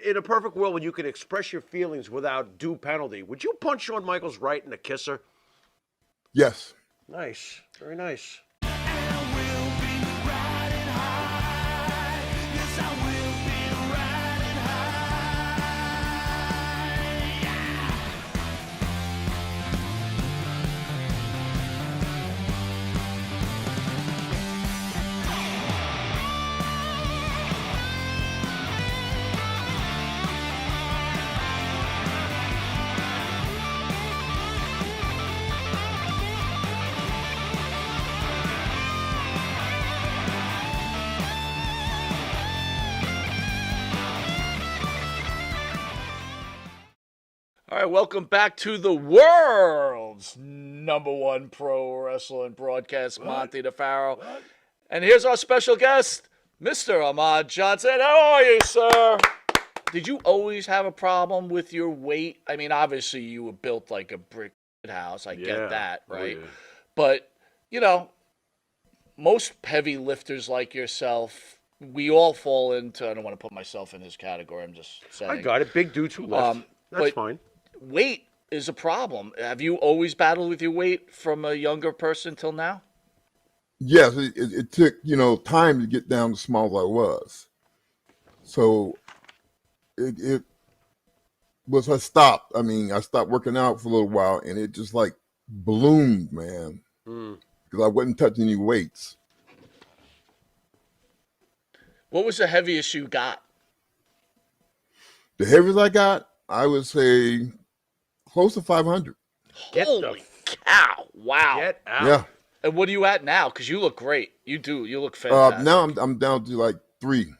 in a perfect world when you can express your feelings without due penalty, would you punch Shawn Michaels right in the kisser? Yes. Nice. Very nice. All right, welcome back to the world's #1 pro wrestling broadcast, Monty DeFaro. And here's our special guest, Mr. Ahmed Johnson. How are you, sir? Did you always have a problem with your weight? I mean, obviously you were built like a brick house. I get that, right? yeah. But, you know, most heavy lifters like yourself, we all fall into, I don't want to put myself in this category, I'm just saying. I got it. Big dudes who lift. That's but- fine. Weight is a problem. Have you always battled with your weight from a younger person till now? Yes, it took, time to get down as small as I was. So it was, I stopped. I stopped working out for a little while, and it just like ballooned, man, because I wasn't touching any weights. What was the heaviest you got? The heaviest I got, I would say close to 500. Holy cow. Wow. Get out. Yeah. And what are you at now? Because you look great. You do. You look fantastic. Now I'm down to like 3.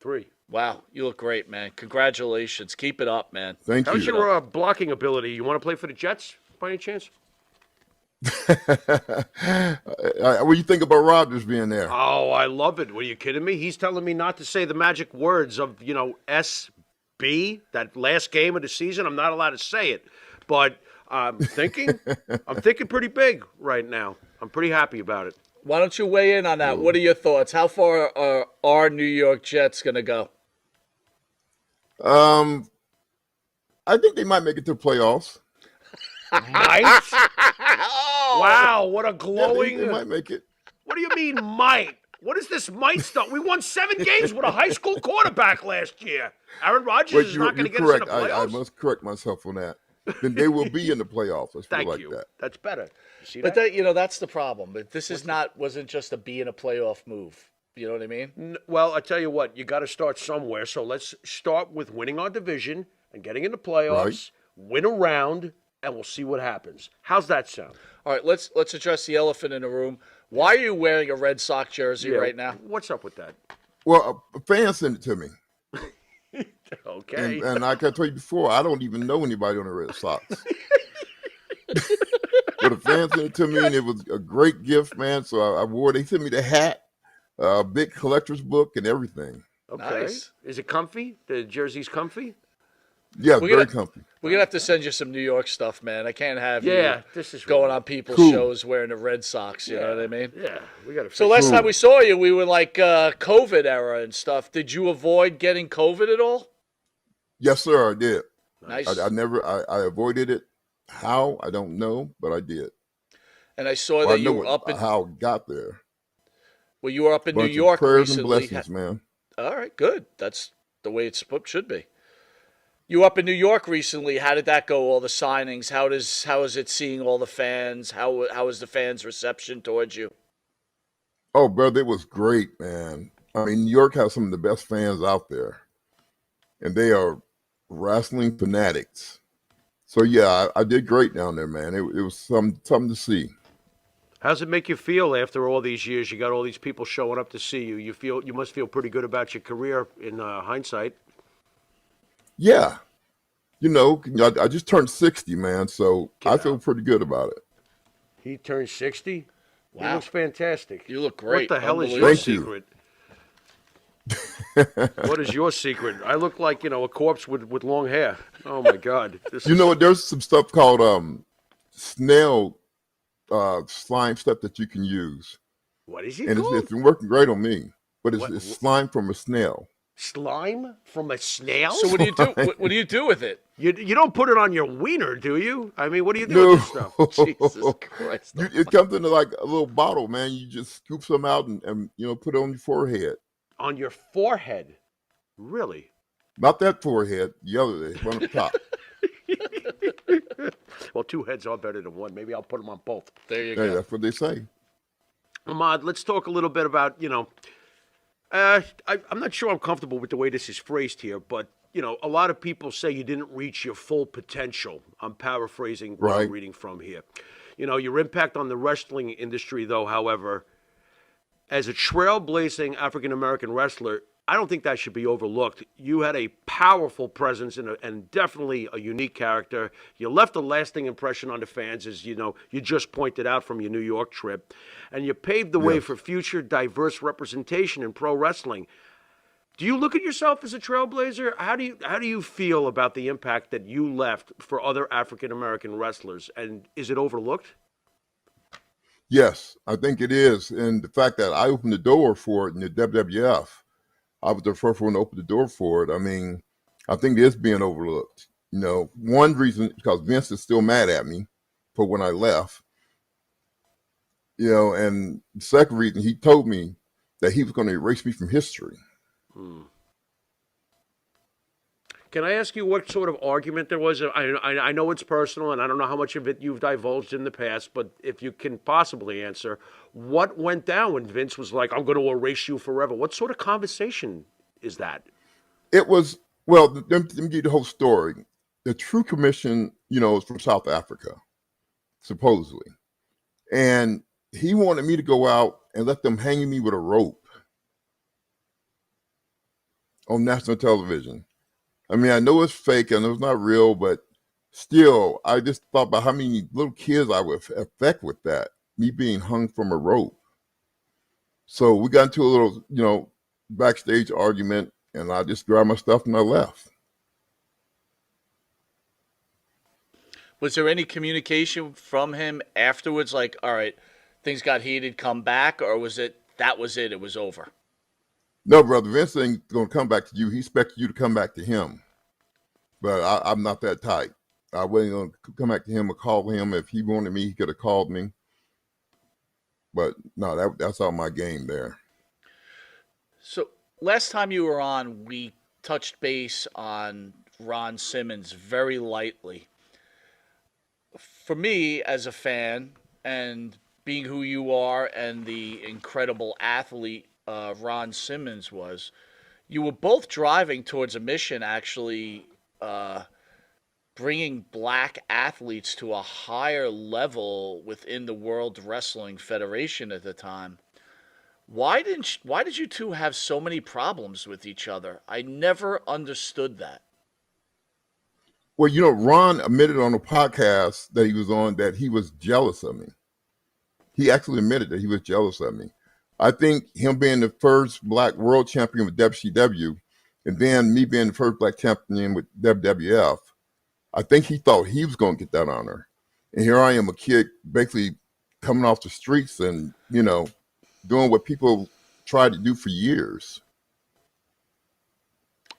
3. Wow. You look great, man. Congratulations. Keep it up, man. Thank How's you. your blocking ability? You want to play for the Jets by any chance? What do you think about Rodgers being there? Oh, I love it. Were you kidding me? He's telling me not to say the magic words of, SB, that last game of the season. I'm not allowed to say it. But I'm thinking pretty big right now. I'm pretty happy about it. Why don't you weigh in on that? What are your thoughts? How far are our New York Jets going to go? I think they might make it to the playoffs. Might? Oh, Wow, what a Yeah, glowing... they might make it. What do you mean, might? What is this might stuff? We won 7 games with a high school quarterback last year. Aaron Rodgers Wait, is you're not going to get correct. us in the playoffs? I must correct myself on that. Then they will be in the playoffs. Let's put it Thank like you. that. That's better. You see But that? that's the problem. But this wasn't just a be in a playoff move. You know what I mean? Well, I tell you what, you got to start somewhere. So let's start with winning our division and getting in the playoffs, Right. win a round, and we'll see what happens. How's that sound? All right, let's address the elephant in the room. Why are you wearing a Red Sox jersey right now? What's up with that? Well, a fan sent it to me. Okay. And like I told you before, I don't even know anybody on the Red Sox. But a fan sent it to me, and it was a great gift, man. So I wore it. They sent me the hat, a big collector's book, and everything. Okay. Nice. Is it comfy? The jersey's comfy? Yeah, We're very gonna- comfy. We're going to have to send you some New York stuff, man. I can't have Yeah, you this is going wrong. on people's Cool. shows wearing the Red Sox. You know what I mean? Yeah, we got to So last time we saw you, we were like COVID era and stuff. Did you avoid getting COVID at all? Yes, sir, I did. Nice. I avoided it. How? I don't know, but I did. And I saw Well, that I you know were up in how it got there. you were up in New Bunch of York prayers and recently. blessings, man. All right, good. That's the way it should be. You were up in New York recently. How did that go? All the signings. How is it seeing all the fans? How is the fans' reception towards you? Oh, brother, it was great, man. I mean, New York has some of the best fans out there, and they are wrestling fanatics. So yeah, I did great down there, man. It was something to see. How's it make you feel after all these years? You got all these people showing up to see you. You must feel pretty good about your career in hindsight. Yeah, I just turned 60, man. So I feel pretty good about it. He turned 60. He Wow. looks fantastic. You look great. What the hell is your Unbelievable. Thank you. secret? What is your secret? I look like a corpse with long hair. Oh my God! You know what? There's some stuff called snail slime stuff that you can use, what is it and called? it's been working great on me. But What- it's slime from a snail. Slime from a snail? So what do you do? What do you do with it? You don't put it on your wiener, do you? I mean, what do you do with No, this stuff? Jesus Christ! it comes in like a little bottle, man. You just scoop some out and put it on your forehead. On your forehead? Really? Not that forehead, the other, one on the top. Well, two heads are better than one. Maybe I'll put them on both. There you Hey, go. that's what they say. Ahmad, let's talk a little bit about, I'm not sure I'm comfortable with the way this is phrased here, but, a lot of people say you didn't reach your full potential. I'm paraphrasing what I'm Right. reading from here. Your impact on the wrestling industry, though, however, as a trailblazing African American wrestler, I don't think that should be overlooked. You had a powerful presence and definitely a unique character. You left a lasting impression on the fans, as you just pointed out from your New York trip, and you paved the way Yes. for future diverse representation in pro wrestling. Do you look at yourself as a trailblazer? How do you feel about the impact that you left for other African American wrestlers, and is it overlooked? Yes, I think it is. And the fact that I opened the door for it in the WWF, I was the first one to open the door for it. I mean, I think it is being overlooked. One reason because Vince is still mad at me for when I left. And the second reason he told me that he was going to erase me from history. Can I ask you what sort of argument there was? I know it's personal, and I don't know how much of it you've divulged in the past, but if you can possibly answer, what went down when Vince was like, I'm going to erase you forever? What sort of conversation is that? It was, well, let me give you the whole story. The True Commission, is from South Africa, supposedly. And he wanted me to go out and let them hang me with a rope on national television. I mean, I know it's fake, I know it's not real, but still, I just thought about how many little kids I would affect with that, me being hung from a rope. So we got into a little, backstage argument, and I just grabbed my stuff and I left. Was there any communication from him afterwards? Like, all right, things got heated, come back, or was it that was it? It was over. No, brother, Vince ain't going to come back to you. He expects you to come back to him. But I'm not that type. I wasn't going to come back to him or call him. If he wanted me, he could have called me. But no, that's all my game there. So last time you were on, we touched base on Ron Simmons very lightly. For me, as a fan, and being who you are and the incredible athlete Ron Simmons was, you were both driving towards a mission, actually, bringing black athletes to a higher level within the World Wrestling Federation at the time. Why did you two have so many problems with each other? I never understood that. Well, Ron admitted on a podcast that he was on that he was jealous of me. He actually admitted that he was jealous of me. I think him being the first black world champion with WCW, and then me being the first black champion with WWF, I think he thought he was going to get that honor. And here I am, a kid basically coming off the streets and, doing what people tried to do for years.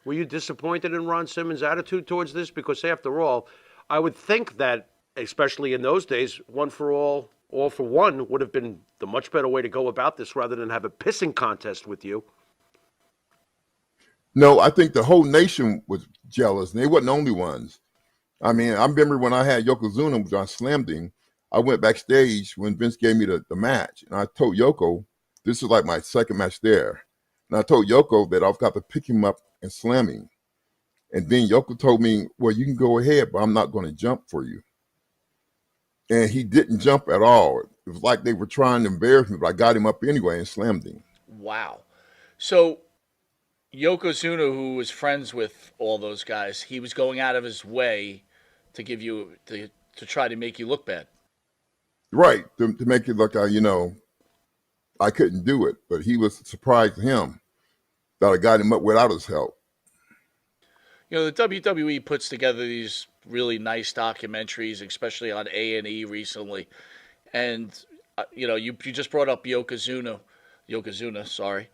Were you disappointed in Ron Simmons' attitude towards this? Because after all, I would think that, especially in those days, one for all for one would have been the much better way to go about this rather than have a pissing contest with you. No, I think the whole nation was jealous, and they wasn't the only ones. I mean, I remember when I had Yokozuna, which I slammed him, I went backstage when Vince gave me the match, and I told Yoko, this is like my second match there. And I told Yoko that I've got to pick him up and slam him. And then Yoko told me, well, you can go ahead, but I'm not going to jump for you. And he didn't jump at all. It was like they were trying to embarrass me, but I got him up anyway and slammed him. Wow. So Yokozuna, who was friends with all those guys, he was going out of his way to give you to try to make you look bad. Right, to make it look, I couldn't do it, but he was surprised him that I got him up without his help. The WWE puts together these really nice documentaries, especially on A&E recently. And, you just brought up Yokozuna, sorry.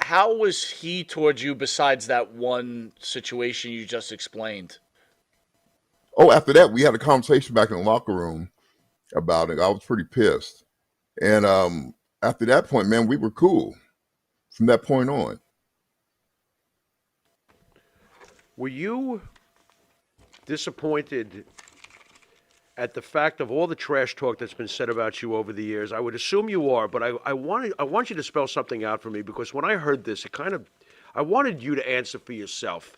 how was he towards you besides that one situation you just explained? Oh, after that, we had a conversation back in the locker room about it. I was pretty pissed. And after that point, man, we were cool from that point on. Were you disappointed at the fact of all the trash talk that's been said about you over the years? I would assume you are, but I want you to spell something out for me, because when I heard this, I wanted you to answer for yourself.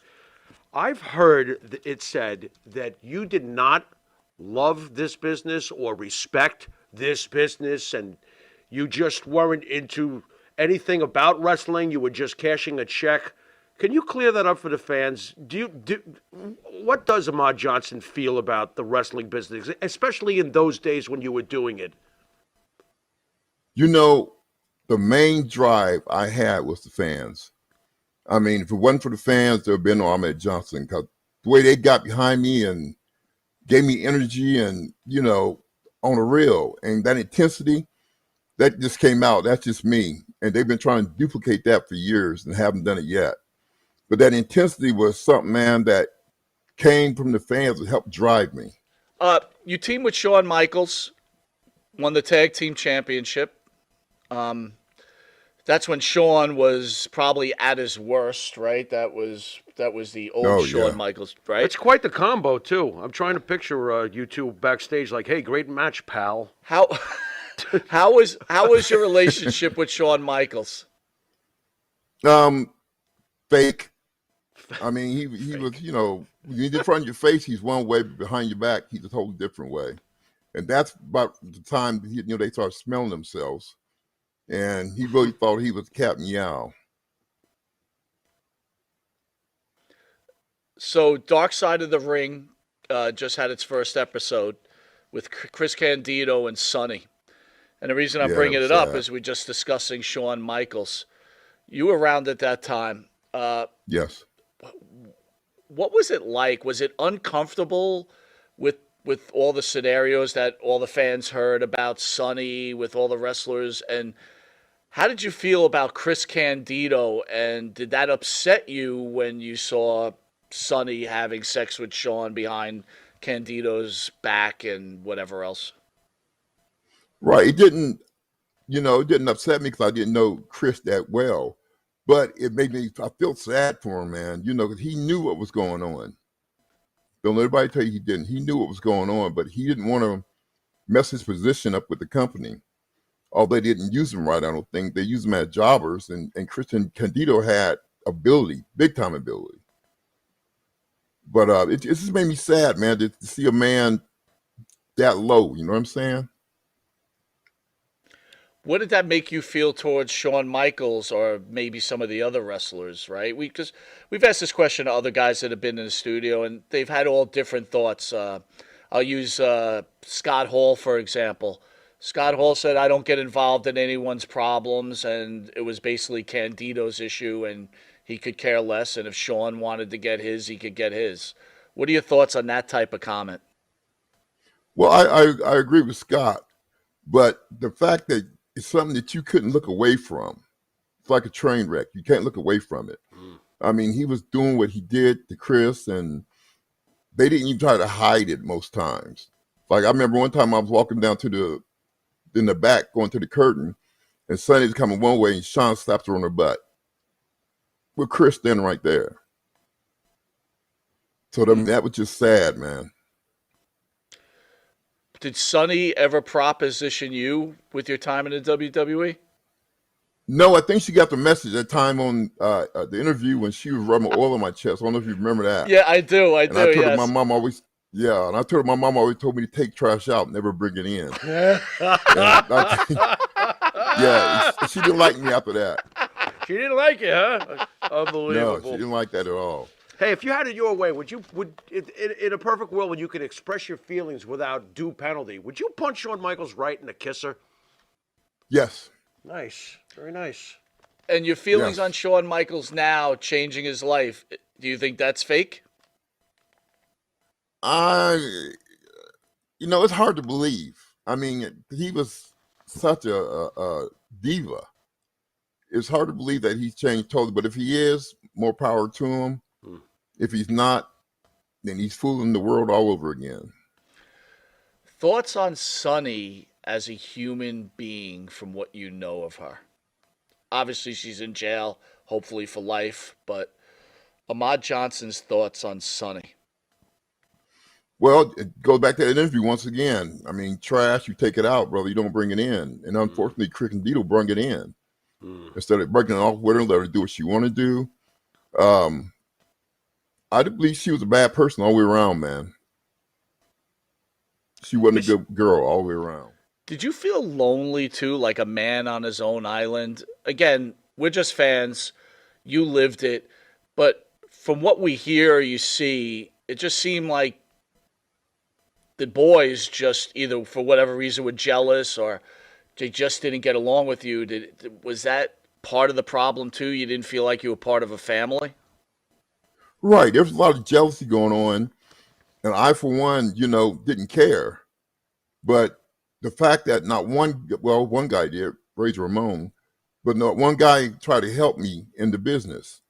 I've heard it said that you did not love this business or respect this business, and you just weren't into anything about wrestling. You were just cashing a check. Can you clear that up for the fans? What does Ahmed Johnson feel about the wrestling business, especially in those days when you were doing it? You know, the main drive I had was the fans. I mean, if it wasn't for the fans, there would have been no Ahmed Johnson, because the way they got behind me and gave me energy and, on a reel, and that intensity, that just came out. That's just me. And they've been trying to duplicate that for years and haven't done it yet. But that intensity was something, man, that came from the fans that helped drive me. You teamed with Shawn Michaels, won the tag team championship. That's when Shawn was probably at his worst, right? That was the old Shawn Michaels, right? It's quite the combo too. I'm trying to picture you two backstage, like, "Hey, great match, pal." How was your relationship with Shawn Michaels? Fake. I mean, he was, when he's in front of your face, he's one way, but behind your back, he's a totally different way. And that's about the time they started smelling themselves. And he really thought he was Captain Yao. So Dark Side of the Ring just had its first episode with Chris Candido and Sonny. And the reason I'm bringing it up is we're just discussing Shawn Michaels. You were around at that time. Yes. What was it like? Was it uncomfortable with all the scenarios that all the fans heard about Sonny, with all the wrestlers? And how did you feel about Chris Candido? And did that upset you when you saw Sonny having sex with Shawn behind Candido's back and whatever else? Right. It didn't upset me because I didn't know Chris that well. But it made me, I feel sad for him, man, because he knew what was going on. Don't let anybody tell you he didn't. He knew what was going on, but he didn't want to mess his position up with the company. Although they didn't use him right, I don't think. They used him as jobbers, and Christian Candido had ability, big-time ability. But it just made me sad, man, to see a man that low, you know what I'm saying? What did that make you feel towards Shawn Michaels or maybe some of the other wrestlers, right? Because we've asked this question to other guys that have been in the studio, and they've had all different thoughts. I'll use Scott Hall, for example. Scott Hall said, "I don't get involved in anyone's problems," and it was basically Candido's issue, and he could care less, and if Shawn wanted to get his, he could get his. What are your thoughts on that type of comment? Well, I agree with Scott, but the fact that it's something that you couldn't look away from. It's like a train wreck. You can't look away from it. I mean, he was doing what he did to Chris, and they didn't even try to hide it most times. Like, I remember one time I was walking down in the back, going to the curtain, and Sonny's coming one way, and Shawn slaps her on her butt. With Chris standing right there. So that was just sad, man. Did Sonny ever proposition you with your time in the WWE? No, I think she got the message at time on the interview when she was rubbing oil on my chest. I don't know if you remember that. Yeah, I do. I told yes. her my mom always, and I told her my mom always told me to take trash out, never bring it in. She didn't like me after that. She didn't like it, huh? Unbelievable. No, she didn't like that at all. Hey, if you had it your way, would in a perfect world when you could express your feelings without due penalty, would you punch Shawn Michaels right in the kisser? Yes. Nice. Very nice. And your feelings on Shawn Michaels now changing his life, do you think that's fake? It's hard to believe. I mean, he was such a diva. it's hard to believe that he's changed totally. But if he is, more power to him. If he's not, then he's fooling the world all over again. Thoughts on Sunny as a human being from what you know of her? Obviously, she's in jail, hopefully for life, but Ahmad Johnson's thoughts on Sunny. Well, it goes back to that interview once again. I mean, trash, you take it out, brother. You don't bring it in. And unfortunately, Crick and Dito brought it in. Instead of breaking it off with her, let her do what she want to do. I do believe she was a bad person all the way around, man. She wasn't a good girl all the way around. Did you feel lonely too, like a man on his own island? Again, we're just fans. You lived it. But from what we hear, you see, it just seemed like the boys just either for whatever reason were jealous or they just didn't get along with you. Was that part of the problem too? You didn't feel like you were part of a family? Right. There was a lot of jealousy going on. And I, for one, didn't care. But the fact that one guy did, Razor Ramon, but not one guy tried to help me in the business.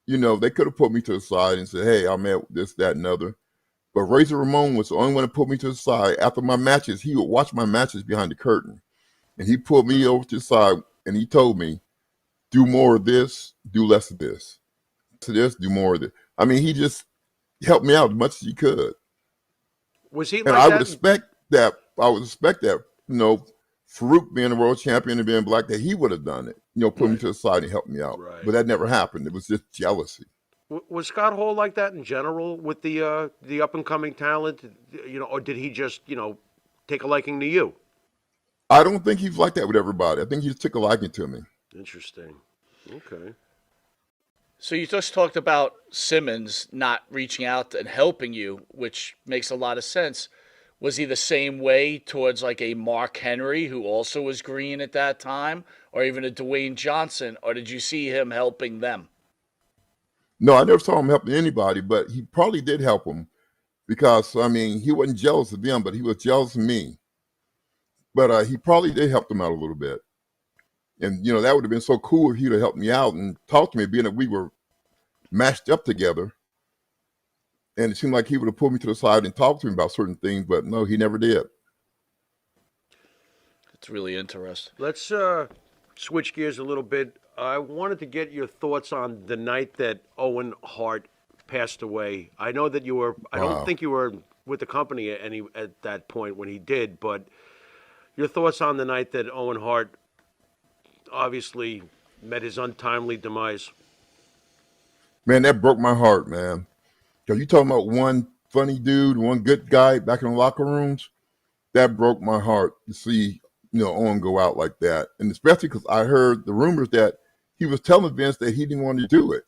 They could have put me to the side and said, hey, I'm at this, that, and other. But Razor Ramon was the only one to put me to the side. After my matches, he would watch my matches behind the curtain. And he pulled me over to the side and he told me, do more of this, do less of this. To this, do more of this. I mean, he just helped me out as much as he could. Was he and like I that? would expect that, Farouk being a world champion and being black, that he would have done it. Put me to the side and help me out. Right. But that never happened. It was just jealousy. Was Scott Hall like that in general with the up and coming talent? Or did he just take a liking to you? I don't think he's like that with everybody. I think he just took a liking to me. Interesting. Okay. So you just talked about Simmons not reaching out and helping you, which makes a lot of sense. Was he the same way towards like a Mark Henry, who also was green at that time, or even a Dwayne Johnson, or did you see him helping them? No, I never saw him helping anybody, but he probably did help them because, he wasn't jealous of them, but he was jealous of me. But he probably did help them out a little bit. And, that would have been so cool if he'd have helped me out and talked to me, being that we were matched up together. And it seemed like he would have pulled me to the side and talked to me about certain things, but no, he never did. It's really interesting. Let's switch gears a little bit. I wanted to get your thoughts on the night that Owen Hart passed away. I know that you were, I don't think you were with the company at that point when he did, but your thoughts on the night that Owen Hart obviously met his untimely demise. Man, that broke my heart, man. Because you talking about one funny dude, one good guy back in the locker rooms, that broke my heart to see, Owen go out like that. And especially because I heard the rumors that he was telling Vince that he didn't want to do it,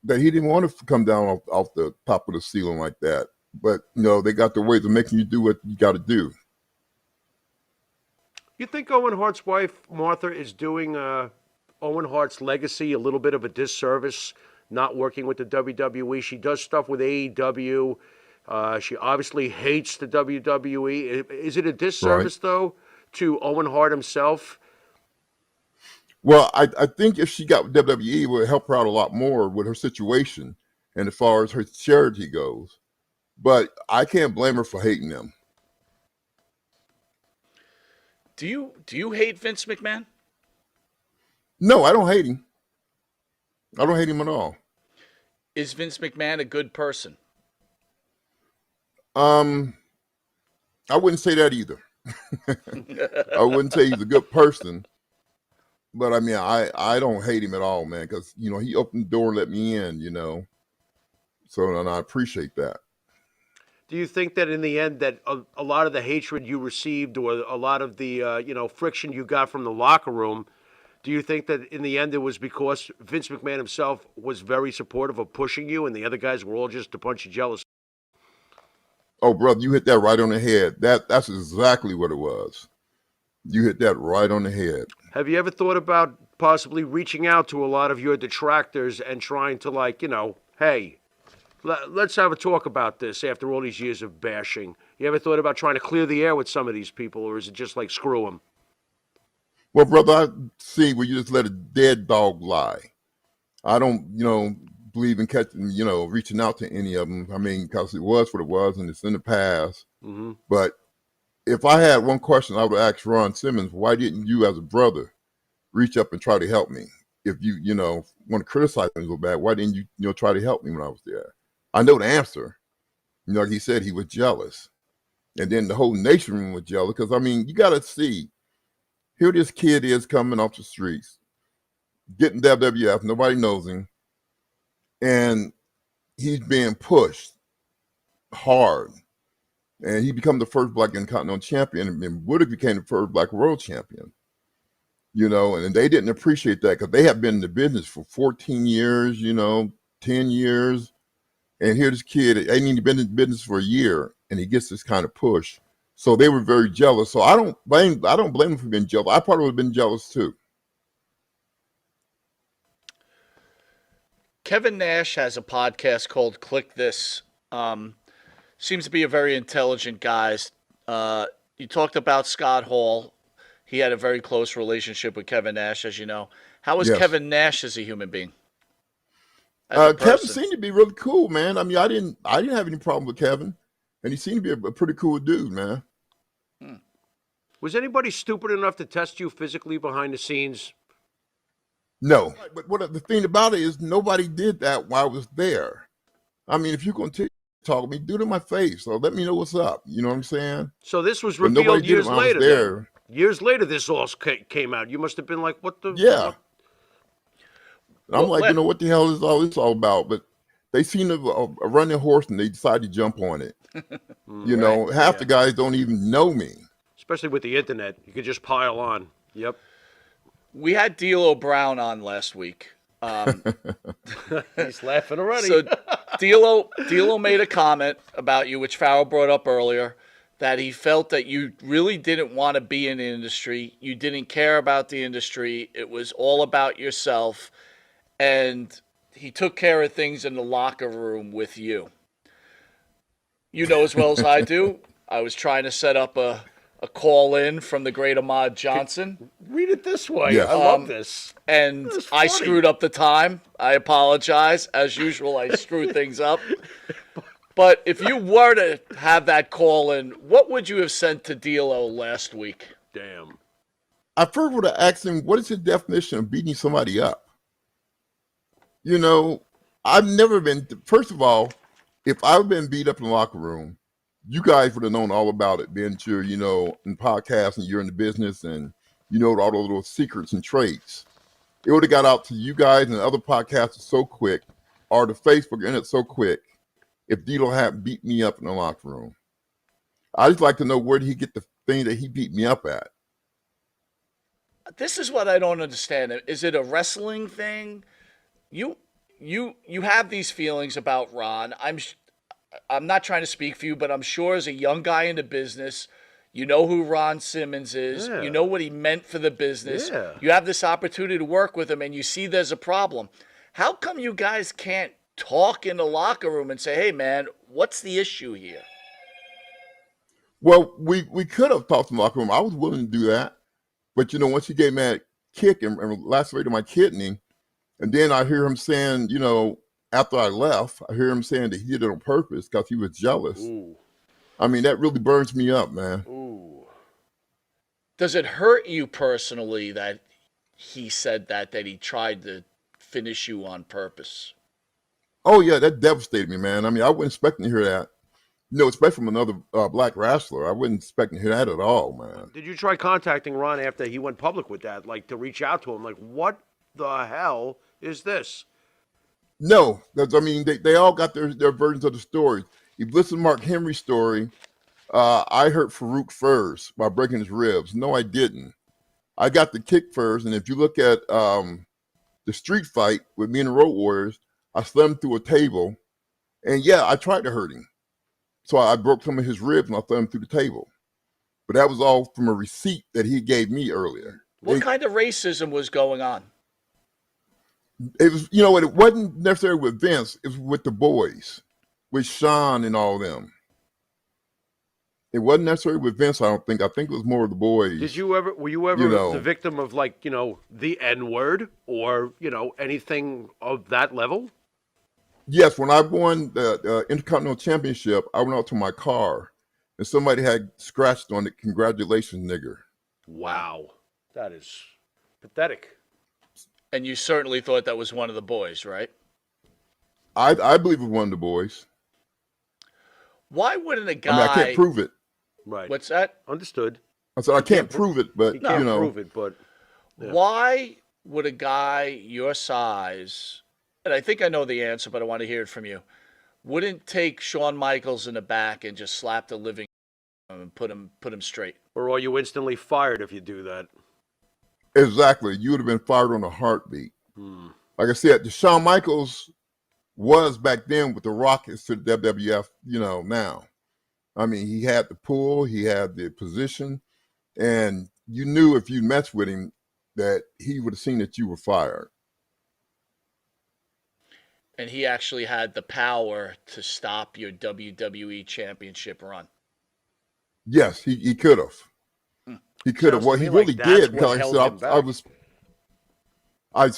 that he didn't want to come down off the top of the ceiling like that. But, they got the ways of making you do what you got to do. You think Owen Hart's wife, Martha, is doing Owen Hart's legacy a little bit of a disservice, not working with the WWE? She does stuff with AEW. She obviously hates the WWE. Is it a disservice, though, to Owen Hart himself? Well, I think if she got with WWE, it would help her out a lot more with her situation and as far as her charity goes. But I can't blame her for hating them. Do you hate Vince McMahon? No, I don't hate him. I don't hate him at all. Is Vince McMahon a good person? I wouldn't say that either. I wouldn't say he's a good person. But I don't hate him at all, man, because he opened the door and let me in, So and I appreciate that. Do you think that in the end that a lot of the hatred you received or a lot of the friction you got from the locker room, do you think that in the end it was because Vince McMahon himself was very supportive of pushing you and the other guys were all just a bunch of jealous? Oh, brother, you hit that right on the head. That's exactly what it was. You hit that right on the head. Have you ever thought about possibly reaching out to a lot of your detractors and trying to hey, let's have a talk about this after all these years of bashing? You ever thought about trying to clear the air with some of these people, or is it just like screw them? Well, brother, I see where you just let a dead dog lie. I don't, believe in catching, reaching out to any of them. I mean, because it was what it was, and it's in the past. Mm-hmm. But if I had one question, I would ask Ron Simmons, why didn't you, as a brother, reach up and try to help me? If you, want to criticize me so bad, why didn't you, try to help me when I was there? I know the answer. Like he said, he was jealous. And then the whole nation was jealous because, I mean, you got to see, here this kid is coming off the streets, getting WWF, nobody knows him, and he's being pushed hard. And he became the first Black Intercontinental Champion, and Woodard became the first Black World Champion. And they didn't appreciate that because they have been in the business for 14 years, 10 years. And here this kid, ain't even been in business for a year, and he gets this kind of push. So they were very jealous. So I don't blame them for being jealous. I probably would have been jealous too. Kevin Nash has a podcast called Click This. Seems to be a very intelligent guy. You talked about Scott Hall. He had a very close relationship with Kevin Nash, as you know. How is Yes. Kevin Nash as a human being? As a Kevin person? seemed to be really cool, man. I mean, I didn't have any problem with Kevin, and he seemed to be a pretty cool dude, man. Was anybody stupid enough to test you physically behind the scenes? No, but what the thing about it is nobody did that while I was there. I mean, if you're going to talk to me, do it in my face, or let me know what's up. You know what I'm saying? So this was But nobody revealed did it years when I was later. there. Then. Years later, this all came out. You must have been like, "What the?" Yeah. And I'm Well, like, what the hell is all this all about? But they seen a running horse and they decided to jump on it. Half the guys don't even know me. Especially with the internet, you could just pile on. Yep. We had D'Lo Brown on last week. He's laughing already. So D'Lo made a comment about you, which Farrell brought up earlier, that he felt that you really didn't want to be in the industry. You didn't care about the industry. It was all about yourself. And he took care of things in the locker room with you. You know as well as I do, I was trying to set up a call in from the great Ahmed Johnson. Read it this way. Yes. I love this. And That's I funny. screwed up the time. I apologize. As usual, I screwed things up. But if you were to have that call in, what would you have sent to D'Lo last week? Damn. I first would have asked him, what is the definition of beating somebody up? I've never been, first of all, if I've been beat up in the locker room, you guys would have known all about it, being sure, in podcasts and you're in the business and all those little secrets and traits. It would have got out to you guys and the other podcasters so quick, or the Facebook internet so quick, if D'Lo hadn't beat me up in the locker room. I just like to know, where did he get the thing that he beat me up at? This is what I don't understand. Is it a wrestling thing? You have these feelings about Ron. I'm not trying to speak for you, but I'm sure as a young guy in the business, you know who Ron Simmons is. Yeah. You know what he meant for the business. Yeah. You have this opportunity to work with him, and you see there's a problem. How come you guys can't talk in the locker room and say, hey, man, what's the issue here? Well, we could have talked in the locker room. I was willing to do that. But, once he gave me that kick and lacerated my kidney, and then I hear him saying, after I left, I hear him saying that he did it on purpose because he was jealous. Ooh. I mean, that really burns me up, man. Ooh. Does it hurt you personally that he said that he tried to finish you on purpose? Oh, yeah, that devastated me, man. I mean, I wasn't expecting to hear that. Especially from another black wrestler. I wasn't expecting to hear that at all, man. Did you try contacting Ron after he went public with that, like to reach out to him? Like, what the hell is this? No, because, I mean, they all got their versions of the story. If you listen to Mark Henry's story, I hurt Farouk first by breaking his ribs. No, I didn't. I got the kick first, and if you look at the street fight with me and the Road Warriors, I slammed him through a table, and yeah, I tried to hurt him. So I broke some of his ribs and I slammed him through the table. But that was all from a receipt that he gave me earlier. What kind of racism was going on? It was, it wasn't necessarily with Vince. It was with the boys, with Sean and all them. It wasn't necessarily with Vince. I don't think. I think it was more of the boys. Were you ever know. the victim of, like, the N word or, anything of that level? Yes, when I won the Intercontinental Championship, I went out to my car, and somebody had scratched on it, "Congratulations, nigger." Wow. That is pathetic. And you certainly thought that was one of the boys, right? I believe it was one of the boys. Why wouldn't a guy? I mean, I can't prove it. Right. What's that? Understood. I said I can't prove it, but You can't you know, prove it, but yeah. Why would a guy your size, and I think I know the answer, but I want to hear it from you, wouldn't take Shawn Michaels in the back and just slap the living and put him straight? Or are you instantly fired if you do that? exactly, you would have been fired on a heartbeat. Like I said, the Shawn Michaels was back then with the Rockets to the WWF. Now, I mean, he had the pull, he had the position, and you knew if you messed with him that he would have seen that you were fired. And he actually had the power to stop your WWE championship run. Yes, he could have. He could have. Sounds Well, to he me like really that's did, what because held him I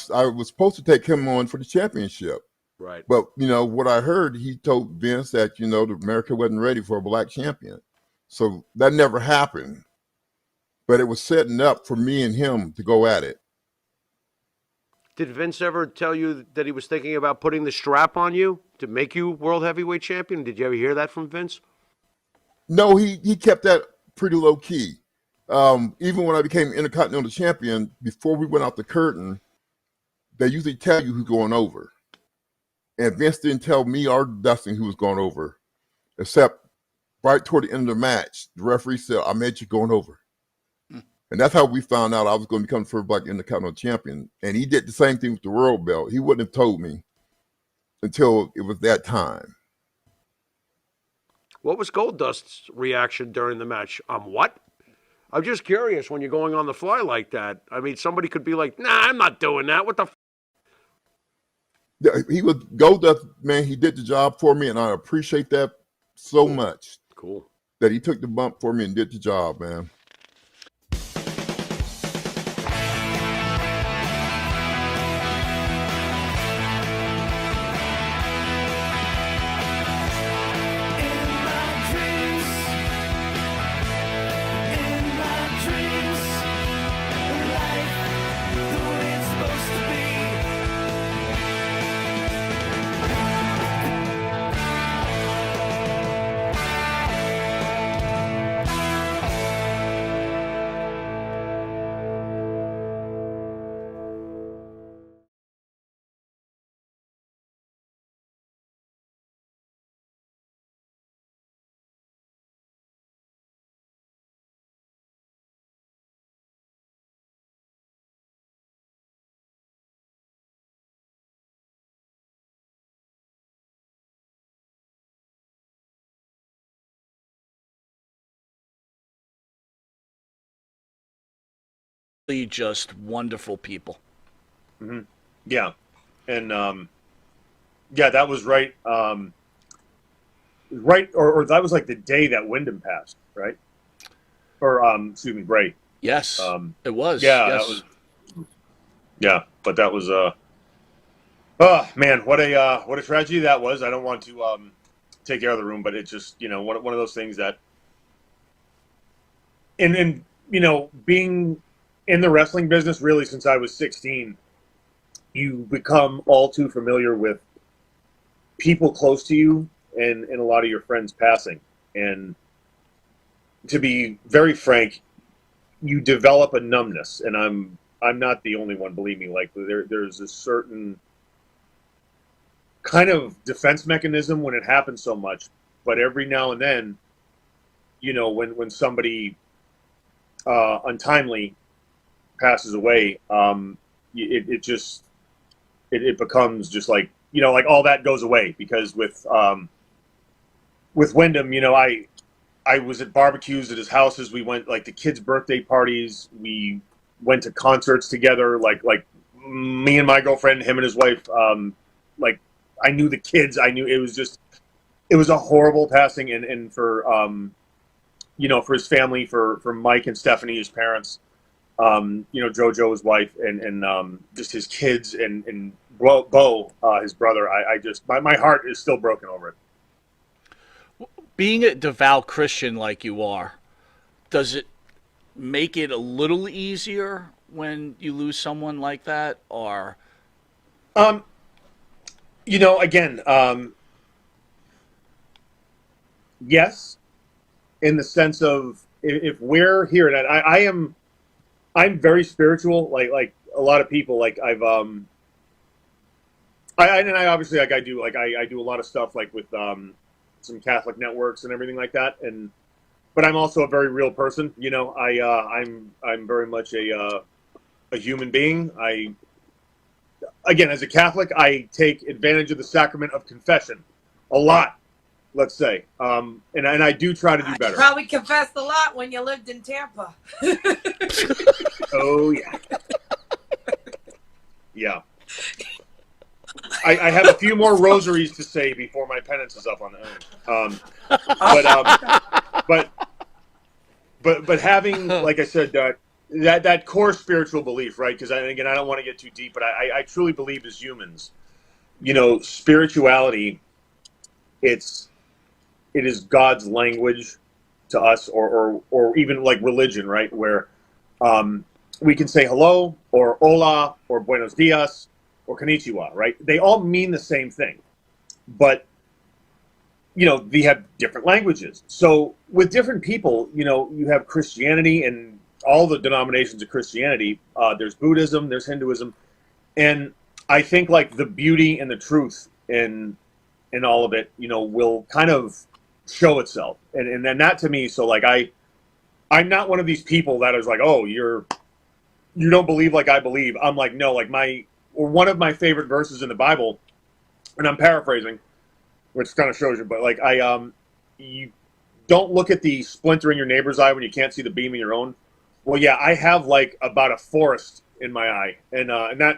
back. was supposed to take him on for the championship. Right. But what I heard, he told Vince that the America wasn't ready for a black champion, so that never happened. But it was setting up for me and him to go at it. Did Vince ever tell you that he was thinking about putting the strap on you to make you world heavyweight champion? Did you ever hear that from Vince? No, he kept that pretty low key. Even when I became Intercontinental Champion, before we went out the curtain, they usually tell you who's going over. And Vince didn't tell me or Dustin who was going over, except right toward the end of the match, the referee said, "I made you going over." And that's how we found out I was going to become the first black Intercontinental Champion. And he did the same thing with the world belt. He wouldn't have told me until it was that time. What was Goldust's reaction during the match? What? I'm just curious when you're going on the fly like that. I mean, somebody could be like, "Nah, I'm not doing that. What the f-? Yeah, he was Goldust, man. He did the job for me, and I appreciate that so much. Cool. That he took the bump for me and did the job, man. Just wonderful people. Yeah, and yeah, that was right. Right, or that was like the day that Windham passed, right? Or excuse me, Bray. Yes, it was. Yeah, yes. that was. Yeah, but that was oh man, what a tragedy that was. I don't want to take care of the room, but it's just one of those things that, and being in the wrestling business really since I was 16, you become all too familiar with people close to you and a lot of your friends passing. And to be very frank, you develop a numbness, and I'm not the only one, believe me. Like there's a certain kind of defense mechanism when it happens so much, but every now and then, when somebody untimely passes away, it becomes just like like all that goes away, because with Windham, I was at barbecues at his houses. We went like to kids' birthday parties. We went to concerts together. Like me and my girlfriend, him and his wife. Like I knew the kids. I knew it was a horrible passing, and for for his family, for Mike and Stephanie, his parents, Jojo, his wife, and just his kids, and Bo, his brother. I just, my heart is still broken over it. Being a devout Christian like you are, does it make it a little easier when you lose someone like that, or? Again, yes, in the sense of if we're here, and I'm very spiritual, like a lot of people. Like I obviously I do a lot of stuff like with some Catholic networks and everything like that, but I'm also a very real person. I'm very much a human being. Again, as a Catholic, I take advantage of the sacrament of confession a lot, let's say. And I do try to do better. You probably confessed a lot when you lived in Tampa. Oh, yeah. Yeah. I have a few more rosaries to say before my penance is up on the but having, like I said, that core spiritual belief, right? Because I don't want to get too deep, but I truly believe as humans, spirituality, it is God's language to us, or even like religion, right? Where we can say hello, or hola, or buenos dias, or konnichiwa, right? They all mean the same thing, but they have different languages. So with different people, you have Christianity and all the denominations of Christianity. There's Buddhism, there's Hinduism, and I think like the beauty and the truth in all of it, will kind of show itself, and then that to me. So like I'm not one of these people that is like, oh, you don't believe like I believe. I'm like, no, like one of my favorite verses in the Bible, and I'm paraphrasing, which kind of shows you, but like you don't look at the splinter in your neighbor's eye when you can't see the beam in your own. Well, yeah, I have like about a forest in my eye, and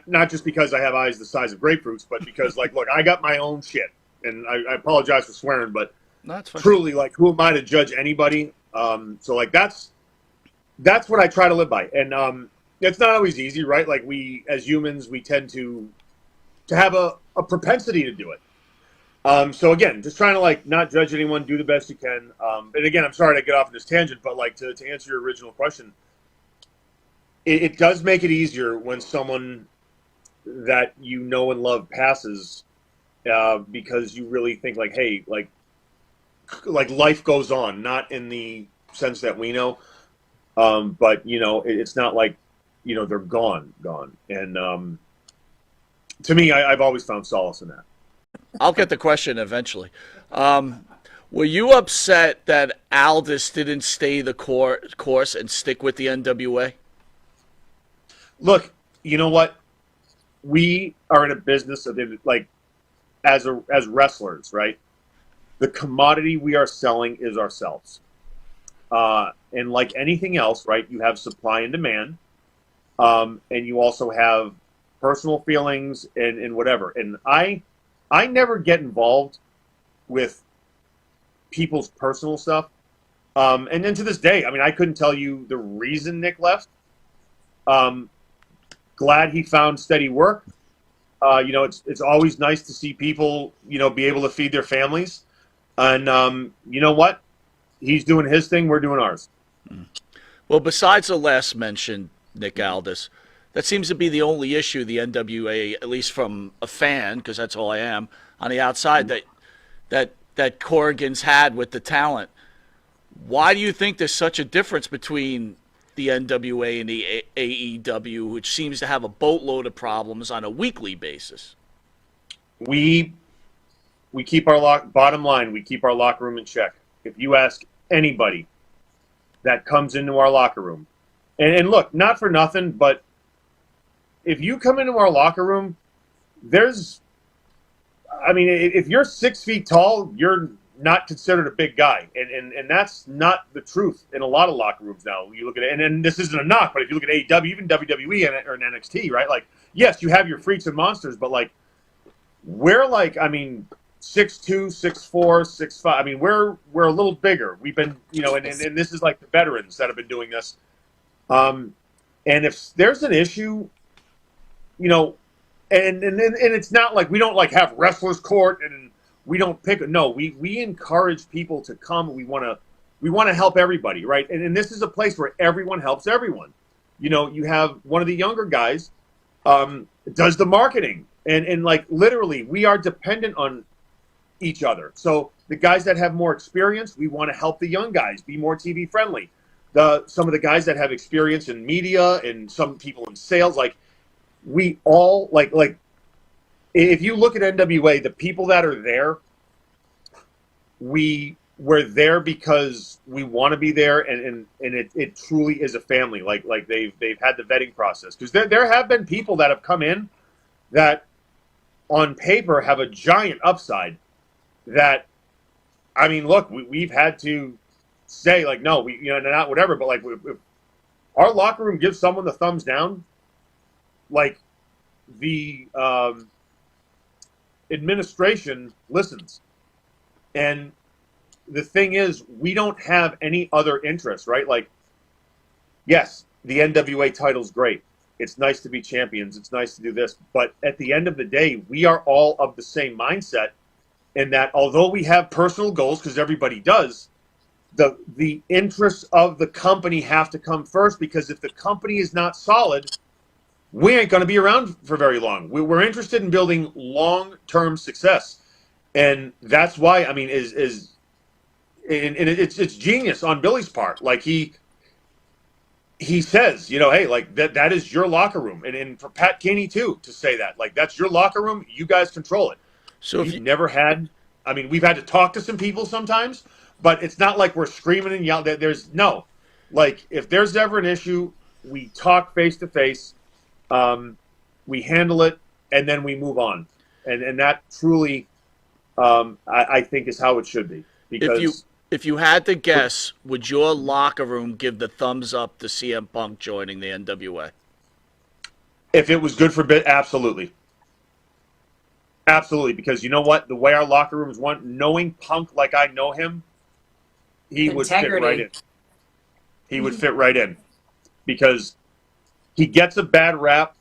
not just because I have eyes the size of grapefruits, but because like, look, I got my own shit, and I apologize for swearing, but truly, like, who am I to judge anybody? So like that's what I try to live by, and it's not always easy, right? Like we as humans, we tend to have a propensity to do it. So again, just trying to like not judge anyone, do the best you can. And again, I'm sorry to get off on this tangent, but like to answer your original question, it does make it easier when someone that you know and love passes, because you really think like, hey, like life goes on, not in the sense that we know, but it's not like they're gone, and to me, I've always found solace in that. I'll get the question eventually. Were you upset that Aldis didn't stay the course and stick with the NWA? Look, you know what? We are in a business of like, as wrestlers, right? The commodity we are selling is ourselves. And like anything else, right? You have supply and demand, and you also have personal feelings and whatever. And I never get involved with people's personal stuff. And then to this day, I mean, I couldn't tell you the reason Nick left. Glad he found steady work. It's always nice to see people, be able to feed their families. And you know what? He's doing his thing. We're doing ours. Well, besides the last mentioned Nick Aldis, that seems to be the only issue the NWA, at least from a fan, because that's all I am, on the outside, that Corrigan's had with the talent. Why do you think there's such a difference between the NWA and the AEW, which seems to have a boatload of problems on a weekly basis? We keep our bottom line, we keep our locker room in check. If you ask anybody that comes into our locker room, and look, not for nothing, but if you come into our locker room, if you're 6 feet tall, you're not considered a big guy. And that's not the truth in a lot of locker rooms now. You look at it, and this isn't a knock, but if you look at AEW, even WWE or NXT, right? Like, yes, you have your freaks and monsters, but like, we're like, 6'2", 6'4", 6'5". I mean, we're a little bigger. We've been, and this is like the veterans that have been doing this. And if there's an issue, and it's not like we don't like have wrestlers court and we don't pick. No, we encourage people to come. We want to help everybody, right? And this is a place where everyone helps everyone. You have one of the younger guys does the marketing, and like literally we are dependent on each other. So the guys that have more experience, we want to help the young guys be more TV friendly. Some of the guys that have experience in media and some people in sales, like we all like if you look at NWA, the people that are there, we're there because we want to be there, and it truly is a family. Like they've had the vetting process, because there have been people that have come in that on paper have a giant upside. That, I mean, look, we've had to say like, no, not whatever, but like if our locker room gives someone the thumbs down, like the administration listens. And the thing is, we don't have any other interest, right? Like, yes, the NWA title's great. It's nice to be champions. It's nice to do this. But at the end of the day, we are all of the same mindset, in that although we have personal goals, because everybody does, the interests of the company have to come first, because if the company is not solid, we ain't going to be around for very long. We're interested in building long-term success. And that's why, I mean, it's genius on Billy's part. Like he says, hey, like that is your locker room. And for Pat Keeney too, to say that, like, that's your locker room. You guys control it. So if you've never had, I mean, we've had to talk to some people sometimes, but it's not like we're screaming and yelling. There's no, like, if there's ever an issue, we talk face to face, we handle it, and then we move on. And that truly, I think, is how it should be. Because if you had to guess, would your locker room give the thumbs up to CM Punk joining the NWA? If it was good for bit, absolutely. Absolutely, because you know what? The way our locker rooms want, knowing Punk like I know him, he would fit right in. He would fit right in. Because he gets a bad rap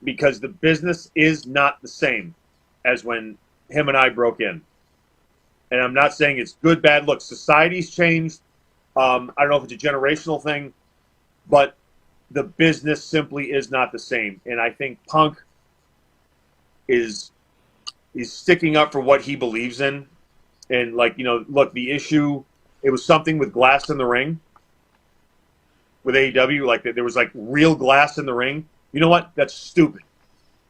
because the business is not the same as when him and I broke in. And I'm not saying it's good, bad. Look, society's changed. I don't know if it's a generational thing, but the business simply is not the same. And I think Punk is sticking up for what he believes in. And, like, look, the issue, it was something with glass in the ring with AEW. Like, there was, like, real glass in the ring. You know what? That's stupid.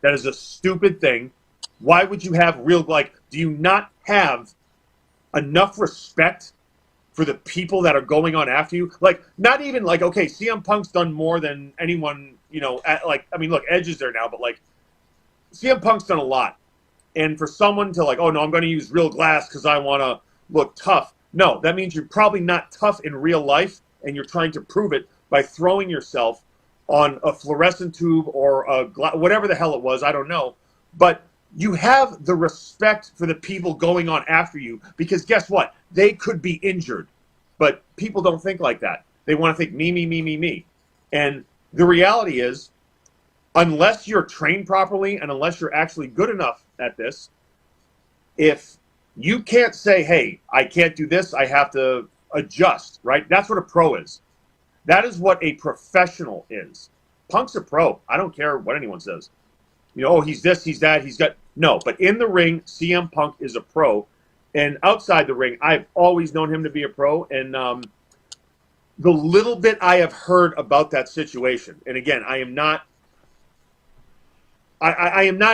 That is a stupid thing. Why would you have real, like, do you not have enough respect for the people that are going on after you? Like, not even, like, okay, CM Punk's done more than anyone, I mean, look, Edge is there now, but, like, CM Punk's done a lot. And for someone to, like, oh, no, I'm going to use real glass because I want to look tough. No, that means you're probably not tough in real life, and you're trying to prove it by throwing yourself on a fluorescent tube or whatever the hell it was. I don't know. But you have the respect for the people going on after you, because guess what? They could be injured. But people don't think like that. They want to think me, me, me, me, me. And the reality is, unless you're trained properly and unless you're actually good enough at this, if you can't say, hey, I can't do this, I have to adjust, right? That's what a pro is. That is what a professional is. Punk's a pro. I don't care what anyone says. Oh, he's this, he's that, he's got... No, but in the ring, CM Punk is a pro. And outside the ring, I've always known him to be a pro. And the little bit I have heard about that situation, and again, I am not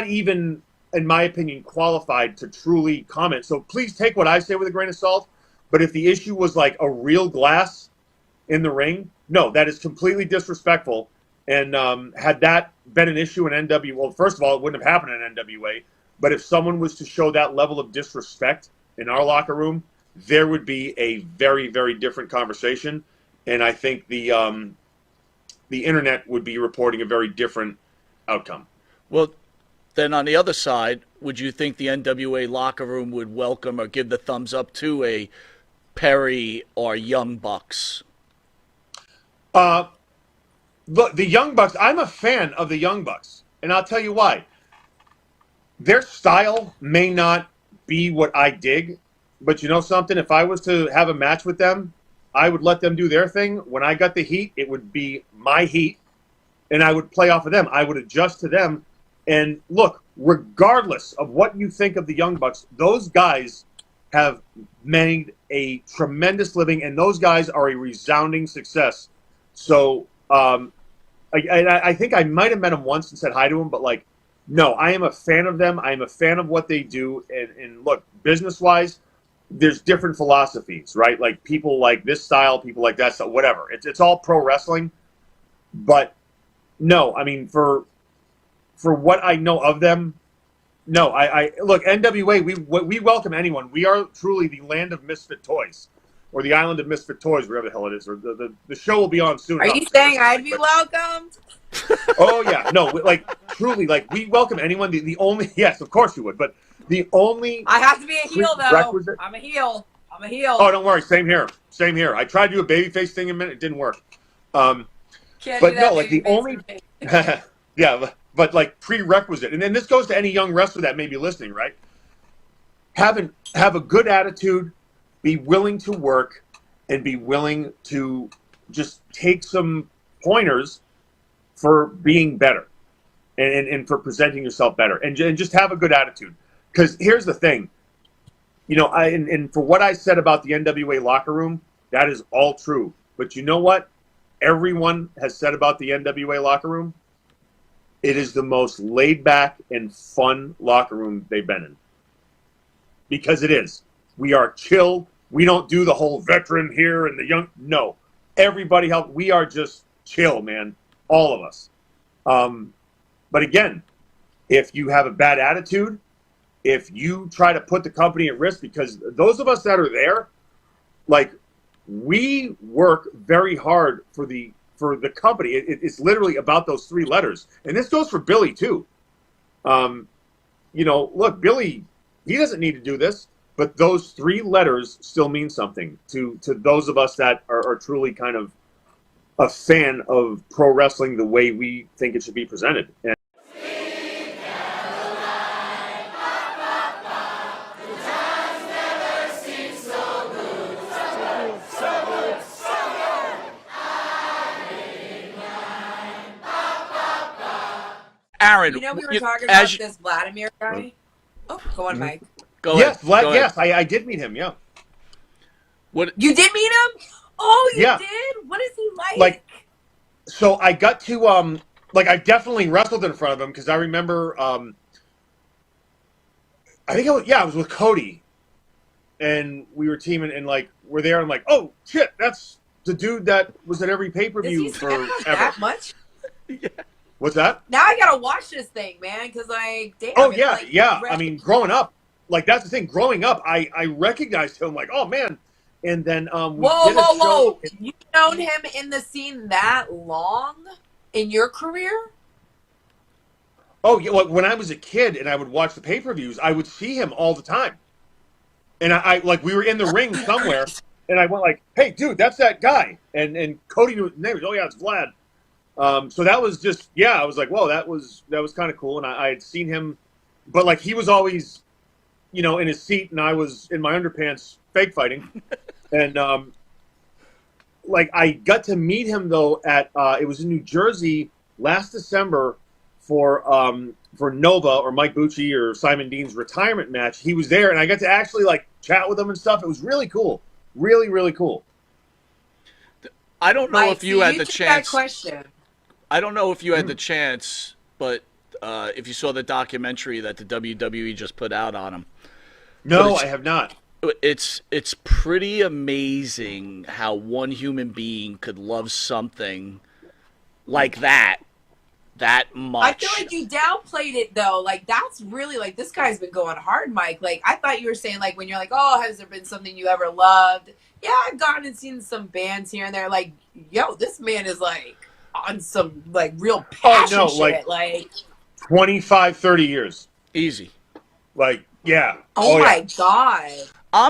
even, in my opinion, qualified to truly comment. So please take what I say with a grain of salt. But if the issue was like a real glass in the ring, no, that is completely disrespectful. And had that been an issue in NWA, well, first of all, it wouldn't have happened in NWA. But if someone was to show that level of disrespect in our locker room, there would be a very, very different conversation. And I think the internet would be reporting a very different outcome. Well, then on the other side, would you think the NWA locker room would welcome or give the thumbs up to a Perry or Young Bucks? Look, the Young Bucks, I'm a fan of the Young Bucks, and I'll tell you why. Their style may not be what I dig, but you know something? If I was to have a match with them, I would let them do their thing. When I got the heat, it would be my heat, and I would play off of them. I would adjust to them. And look, regardless of what you think of the Young Bucks, those guys have made a tremendous living, and those guys are a resounding success. So I think I might have met him once and said hi to him, but like, no, I am a fan of them. I am a fan of what they do. And look, business-wise, there's different philosophies, right? Like people like this style, people like that style, whatever. It's all pro wrestling. But no, I mean, for what I know of them, no, I look, NWA, we welcome anyone. We are truly the land of misfit toys, or the island of misfit toys, wherever the hell it is. Or the show will be on soon. Are you saying I'd be welcomed? Oh yeah, no, like truly, like we welcome anyone. The only, yes, of course you would, but the only I have to be a heel though. prerequisite- I'm a heel. I'm a heel. Oh, don't worry, same here, same here. I tried to do a babyface thing in a minute, it didn't work. Can't but do that, no, like baby the only, face. yeah, but like prerequisite, and then this goes to any young wrestler that may be listening, right? Have a good attitude, be willing to work, and be willing to just take some pointers for being better, and for presenting yourself better, and just have a good attitude. Because here's the thing, you know, and for what I said about the NWA locker room, that is all true. But you know what? Everyone has said about the NWA locker room. It is the most laid back and fun locker room they've been in. Because it is. We are chill. We don't do the whole veteran here and the young. No. Everybody help. We are just chill, man. All of us. But again, if you have a bad attitude, if you try to put the company at risk, because those of us that are there, like, we work very hard for the company. It's literally about those three letters. And this goes for Billy, too. You know, look, Billy, he doesn't need to do this, but those three letters still mean something to those of us that are truly kind of a fan of pro wrestling the way we think it should be presented. And Aaron, You know, we were talking about this Vladimir guy. Oh, go on, Mike. Go yes, ahead. Go yes, ahead. I did meet him, yeah. What? You did meet him? Oh, you Yeah. did? What is he like? Like, so I got to, like, I definitely wrestled in front of him, because I remember, I think I was with Cody, and we were teaming, and, like, we're there, and I'm like, oh, shit, that's the dude that was at every pay-per-view Does he forever. that much? Yeah. What's that? Now I gotta watch this thing, man, because like, damn. Oh, it's yeah, like, yeah. I mean, growing up, like, that's the thing. Growing up, I recognized him, like, oh, man. And then we whoa, did a whoa, show. whoa! You've known him in the scene that long in your career? Oh, yeah, well, when I was a kid and I would watch the pay-per-views, I would see him all the time. And I like, we were in the ring somewhere, and I went like, hey, dude, that's that guy. And Cody knew his name. Oh, yeah, it's Vlad. So that was just, yeah, I was like, whoa, that was kind of cool. And I had seen him, but like, he was always, you know, in his seat, and I was in my underpants fake fighting. And like, I got to meet him though at it was in New Jersey last December for Nova or Mike Bucci or Simon Dean's retirement match. He was there, and I got to actually like chat with him and stuff. It was really cool, really, really cool. I don't know Mike, if you had the took chance. That question. I don't know if you had the chance, but if you saw the documentary that the WWE just put out on him. No, I have not. It's pretty amazing how one human being could love something like that much. I feel like you downplayed it though. Like, that's really like, this guy's been going hard, Mike. Like, I thought you were saying like, when you're like, oh, has there been something you ever loved? Yeah, I've gone and seen some bands here and there. Like, yo, this man is like on some like real passion shit. like 25, 30 years. Easy. Like, yeah. Oh, yeah. my God.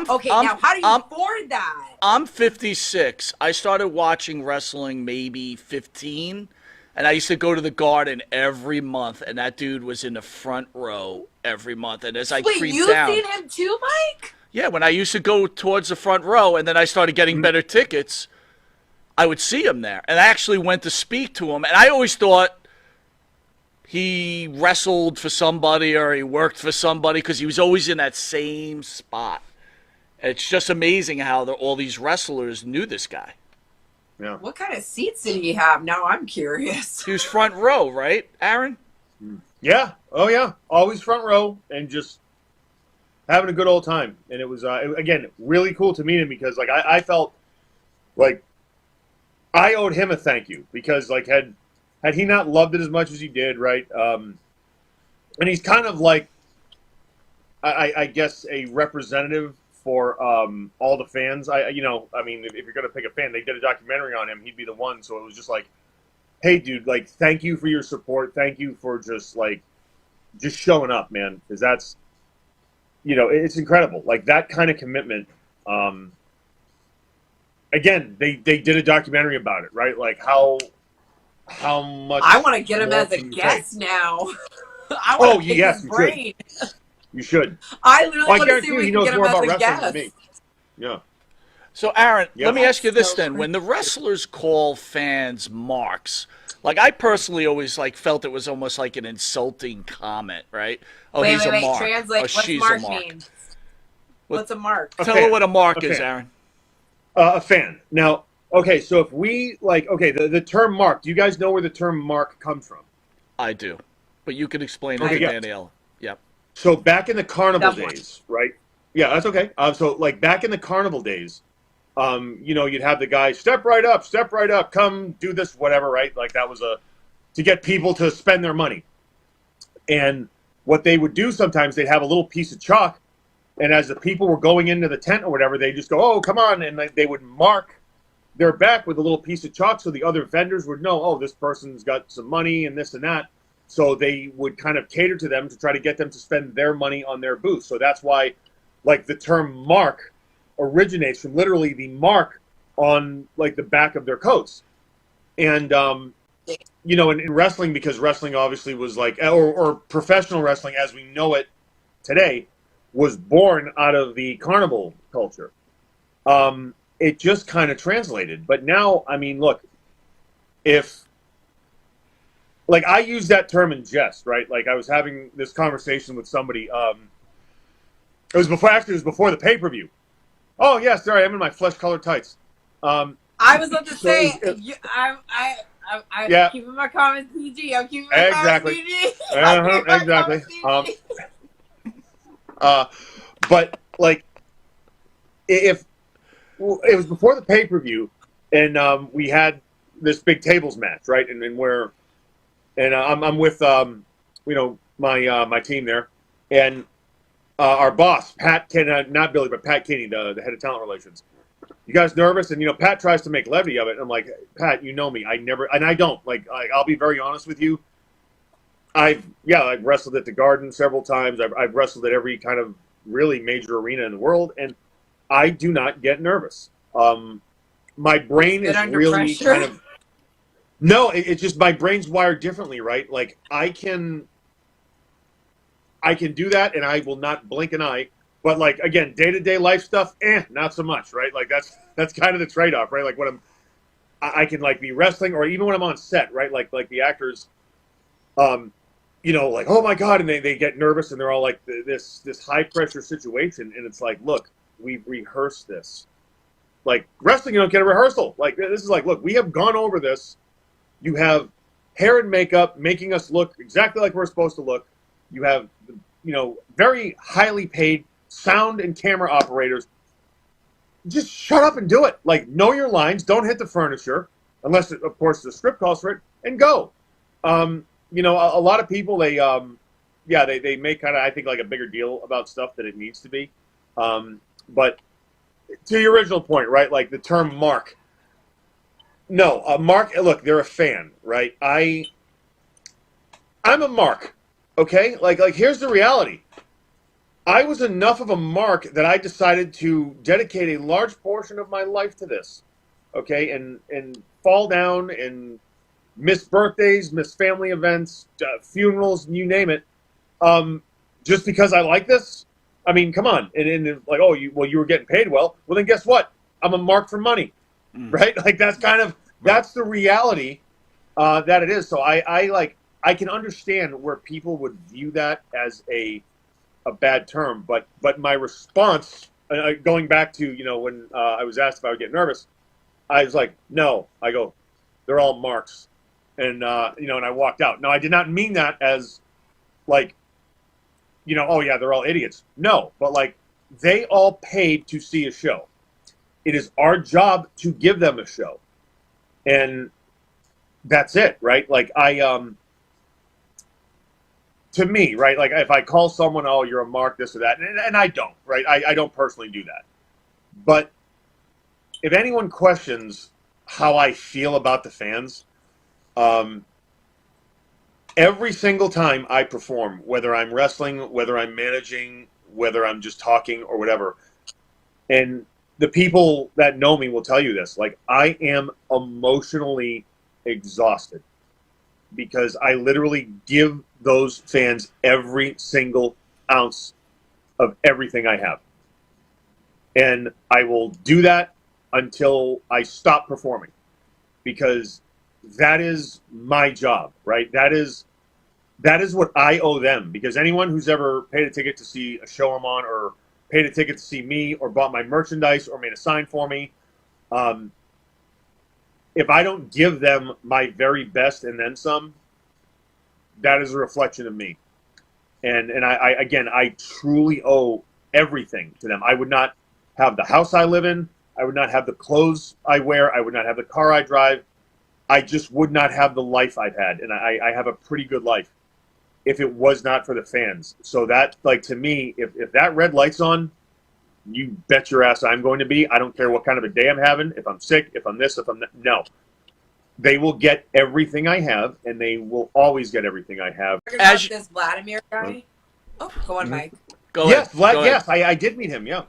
Okay, now how do you I'm, afford that? I'm 56. I started watching wrestling maybe 15, and I used to go to the Garden every month, and that dude was in the front row every month. And as I Wait, creeped you've down, seen him too, Mike? yeah, when I used to go towards the front row, and then I started getting better tickets, I would see him there. And I actually went to speak to him, and I always thought he wrestled for somebody or he worked for somebody because he was always in that same spot. It's just amazing how all these wrestlers knew this guy. Yeah. What kind of seats did he have? Now I'm curious. He was front row, right, Aaron? Yeah. Oh, yeah. Always front row and just having a good old time. And it was, again, really cool to meet him because, like, I felt like I owed him a thank you because, like, had he not loved it as much as he did, right? And he's kind of like, I guess, a representative for all the fans. I mean, if you're going to pick a fan, they did a documentary on him. He'd be the one. So it was just like, hey, dude, like, thank you for your support. Thank you for just showing up, man. Because that's, it's incredible. Like, that kind of commitment. Again, they did a documentary about it, right? Like, how much. I want to get him more as a can you guest take? now. I want to pick yes, his you brain. You should. I literally I want to guarantee see you if we he can knows get him more as about a wrestling guest. than me. Yeah. So, Aaron, Yeah. let me ask you this So then. When the wrestlers call fans marks, like I personally always felt it was almost like an insulting comment, right? Oh, wait, he's a mark. Translate. Oh, What's she's mark a mark. mean? What's a mark? Tell her what a mark A is, fan. Aaron. A fan. Now, okay, so if we, the term mark, do you guys know where the term mark comes from? I do. But you can explain it Okay, to yeah. Danielle. Yep. So back in the carnival That one. days, right? Yeah, that's okay. So back in the carnival days, you'd have the guy step right up, come do this, whatever, right? Like that was to get people to spend their money. And what they would do sometimes, they'd have a little piece of chalk, and as the people were going into the tent or whatever, they just go, "Oh, come on," and they would mark their back with a little piece of chalk, so the other vendors would know, "Oh, this person's got some money and this and that." So they would kind of cater to them to try to get them to spend their money on their booth. So that's why, the term mark originates from literally the mark on, the back of their coats. And, in wrestling, because wrestling obviously was or professional wrestling as we know it today, was born out of the carnival culture. It just kind of translated. But now, I mean, look, if... I use that term in jest, right? I was having this conversation with somebody. It was before the pay-per-view. Oh, yeah, sorry, I'm in my flesh-colored tights. I was about to say, I'm Yeah. keeping my comments PG. I'm keeping my Exactly. comments PG. I'm keeping my Exactly. comments PG. But if it was before the pay-per-view, and we had this big tables match, right? I'm with my team there, and our boss Pat Kenny, not Billy, but Pat Kenny, the head of talent relations. You guys nervous? And Pat tries to make levity of it. And I'm like, Pat, you know me. I never, and I don't. I'll be very honest with you. I've wrestled at the Garden several times. I've wrestled at every kind of really major arena in the world, and I do not get nervous. My brain is really pressure. kind of. No, it's just my brain's wired differently, right? I can do that, and I will not blink an eye. But again, day-to-day life stuff, not so much, right? That's kind of the trade-off, right? When I can be wrestling, or even when I'm on set, right? Like the actors, oh my God, and they get nervous, and they're all this high-pressure situation, and it's look, we've rehearsed this. Wrestling, you don't get a rehearsal. This is look, we have gone over this. You have hair and makeup making us look exactly like we're supposed to look. You have, very highly paid sound and camera operators. Just shut up and do it. Know your lines. Don't hit the furniture, unless, of course, the script calls for it, and go. A lot of people, they make kind of, I think, a bigger deal about stuff than it needs to be. But to your original point, right? The term mark. No, mark. Look, they're a fan, right? I'm a mark. Okay, here's the reality. I was enough of a mark that I decided to dedicate a large portion of my life to this. Okay, and fall down and miss birthdays, miss family events, funerals, you name it. Just because I like this. I mean, come on. And like, oh, you were getting paid well. Well, then guess what? I'm a mark for money, right? Like that's kind of that's the reality that it is. So I can understand where people would view that as a bad term, but my response, going back to when I was asked if I would get nervous, I was like, no. I go, they're all marks, and and I walked out. No, I did not mean that as like, oh yeah, they're all idiots. No, but like they all paid to see a show. It is our job to give them a show, and that's it, right? Like to me, right? Like if I call someone, oh, you're a mark, this or that, and I don't, right? I don't personally do that. But if anyone questions how I feel about the fans, every single time I perform, whether I'm wrestling, whether I'm managing, whether I'm just talking or whatever, and the people that know me will tell you this, like I am emotionally exhausted because I literally give those fans every single ounce of everything I have. And I will do that until I stop performing because that is my job, right? That is what I owe them, because anyone who's ever paid a ticket to see a show I'm on or paid a ticket to see me or bought my merchandise or made a sign for me, if I don't give them my very best and then some, that is a reflection of me. And I truly owe everything to them. I would not have the house I live in. I would not have the clothes I wear. I would not have the car I drive. I just would not have the life I've had. And I have a pretty good life if it was not for the fans. So that, like, to me, if that red light's on, you bet your ass I'm going to be. I don't care what kind of a day I'm having, if I'm sick, if I'm this, if I'm that. No. They will get everything I have, and they will always get everything I have. As this Vladimir guy. Oh, go on, Mike. Go yes, ahead. Vlad, Go yes, ahead. I did meet him, yeah.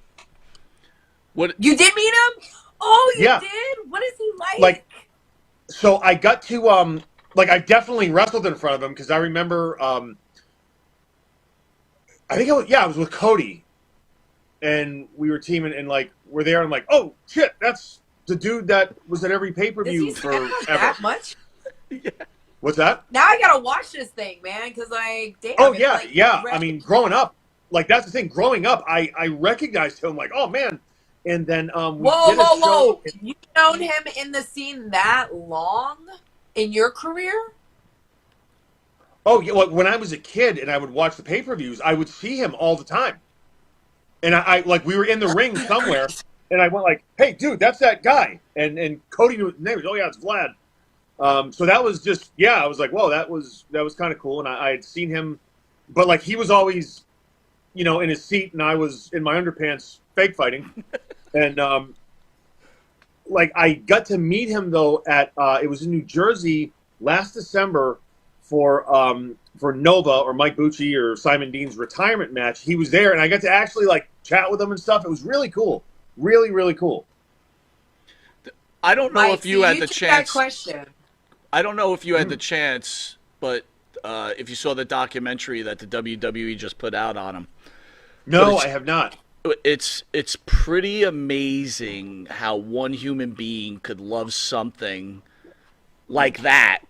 What? You did meet him? Oh, you Yeah. did? What is he like? Like, so I got to, I definitely wrestled in front of him, because I remember, I think I was with Cody, and we were teaming, and like we're there. And I'm like, oh shit, that's the dude that was at every pay-per-view forever. That much? Yeah. What's that? Now I gotta watch this thing, man, because like, damn. Oh it's yeah, like, yeah. I mean, growing up, like that's the thing. Growing up, I recognized him, like, oh man. And then we did a show. Whoa! You've known him in the scene that long in your career? Oh yeah. Well, when I was a kid and I would watch the pay-per-views, I would see him all the time. And I like we were in the ring somewhere, and I went like, "Hey, dude, that's that guy." And Cody knew his name. Oh yeah, it's Vlad. So that was just I was like, "Whoa, that was kind of cool." And I had seen him, but like he was always, in his seat, and I was in my underpants, fake fighting. And like I got to meet him though at it was in New Jersey last December for Nova or Mike Bucci or Simon Dean's retirement match. He was there, and I got to actually like chat with him and stuff. It was really cool, really, really cool. I don't know if you had the chance. That question. I don't know if you had the chance, but if you saw the documentary that the WWE just put out on him. No, I have not. It's pretty amazing how one human being could love something like that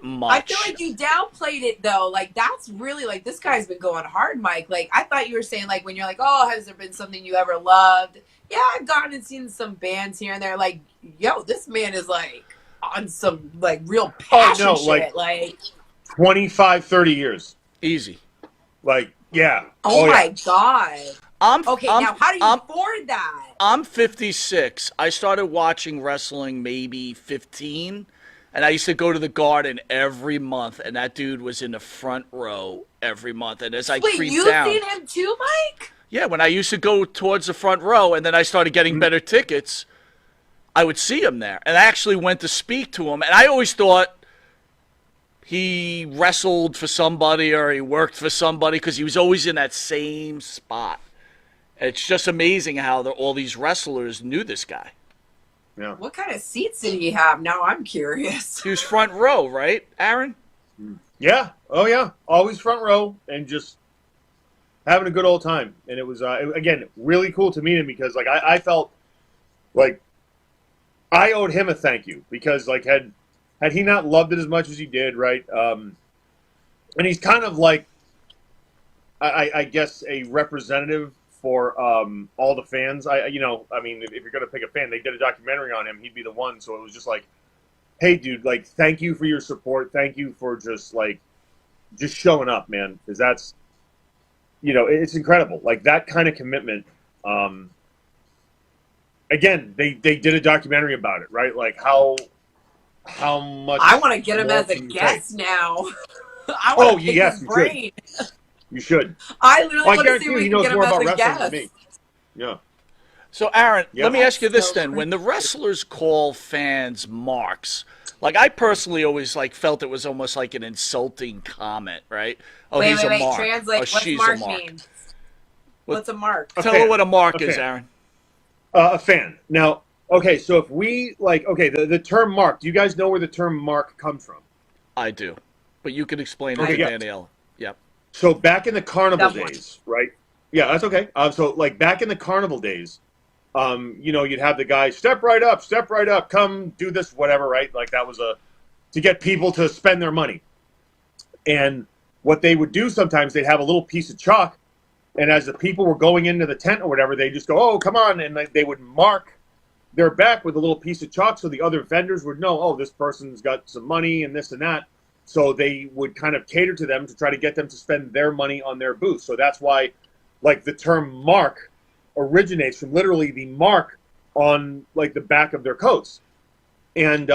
much. I feel like you downplayed it though. Like that's really like this guy's been going hard, Mike. Like I thought you were saying like when you're like, oh, has there been something you ever loved? Yeah, I've gone and seen some bands here and there. Like, yo, this man is like on some like real passion shit. Like 25, 30 years. Easy. Like, yeah. Oh my God. Now how do you afford that? I'm 56. I started watching wrestling maybe 15. And I used to go to the Garden every month, and that dude was in the front row every month. And as I creeped down, you've seen him too, Mike? Yeah, when I used to go towards the front row, and then I started getting better tickets, I would see him there. And I actually went to speak to him, and I always thought he wrestled for somebody or he worked for somebody because he was always in that same spot. It's just amazing how all these wrestlers knew this guy. Yeah. What kind of seats did he have? Now I'm curious. He was front row, right, Aaron? Yeah. Oh, yeah. Always front row and just having a good old time. And it was, again, really cool to meet him because, like, I felt like I owed him a thank you because, like, had he not loved it as much as he did, right? And he's kind of like, I guess, a representative for all the fans. I mean, if you're going to pick a fan, they did a documentary on him. He'd be the one. So it was just like, hey, dude, like, thank you for your support. Thank you for just showing up, man. Because that's, it's incredible. Like, that kind of commitment. Again, they did a documentary about it, right? Like, how much. I want to get him more as a can you guest take? now. I want to pick yes, his you brain. You should. I literally Well, I want to guarantee see you if we he can knows get him more as about a wrestling than guest. me. Yeah. So, Aaron, Yeah. let me ask you this So then. When the wrestlers call fans marks, like, I personally always, like, felt it was almost like an insulting comment, right? Oh, Wait, he's a mark. Translate. Oh, What's she's mark a mark. mean? What's a mark? Tell her what a mark A is, fan. Aaron. A fan. Now, okay, so if we, the term mark, do you guys know where the term mark comes from? I do. But you can explain it Okay, to yeah. Danielle. Yep. So back in the carnival That one. days, right? Yeah, that's okay. So, like, back in the carnival days, you'd have the guy, step right up, come do this, whatever, right? Like, that was to get people to spend their money. And what they would do sometimes, they'd have a little piece of chalk, and as the people were going into the tent or whatever, they just go, oh, come on, and they would mark their back with a little piece of chalk so the other vendors would know, oh, this person's got some money and this and that. So they would kind of cater to them to try to get them to spend their money on their booth. So that's why, like, the term mark originates from literally the mark on, like, the back of their coats. And,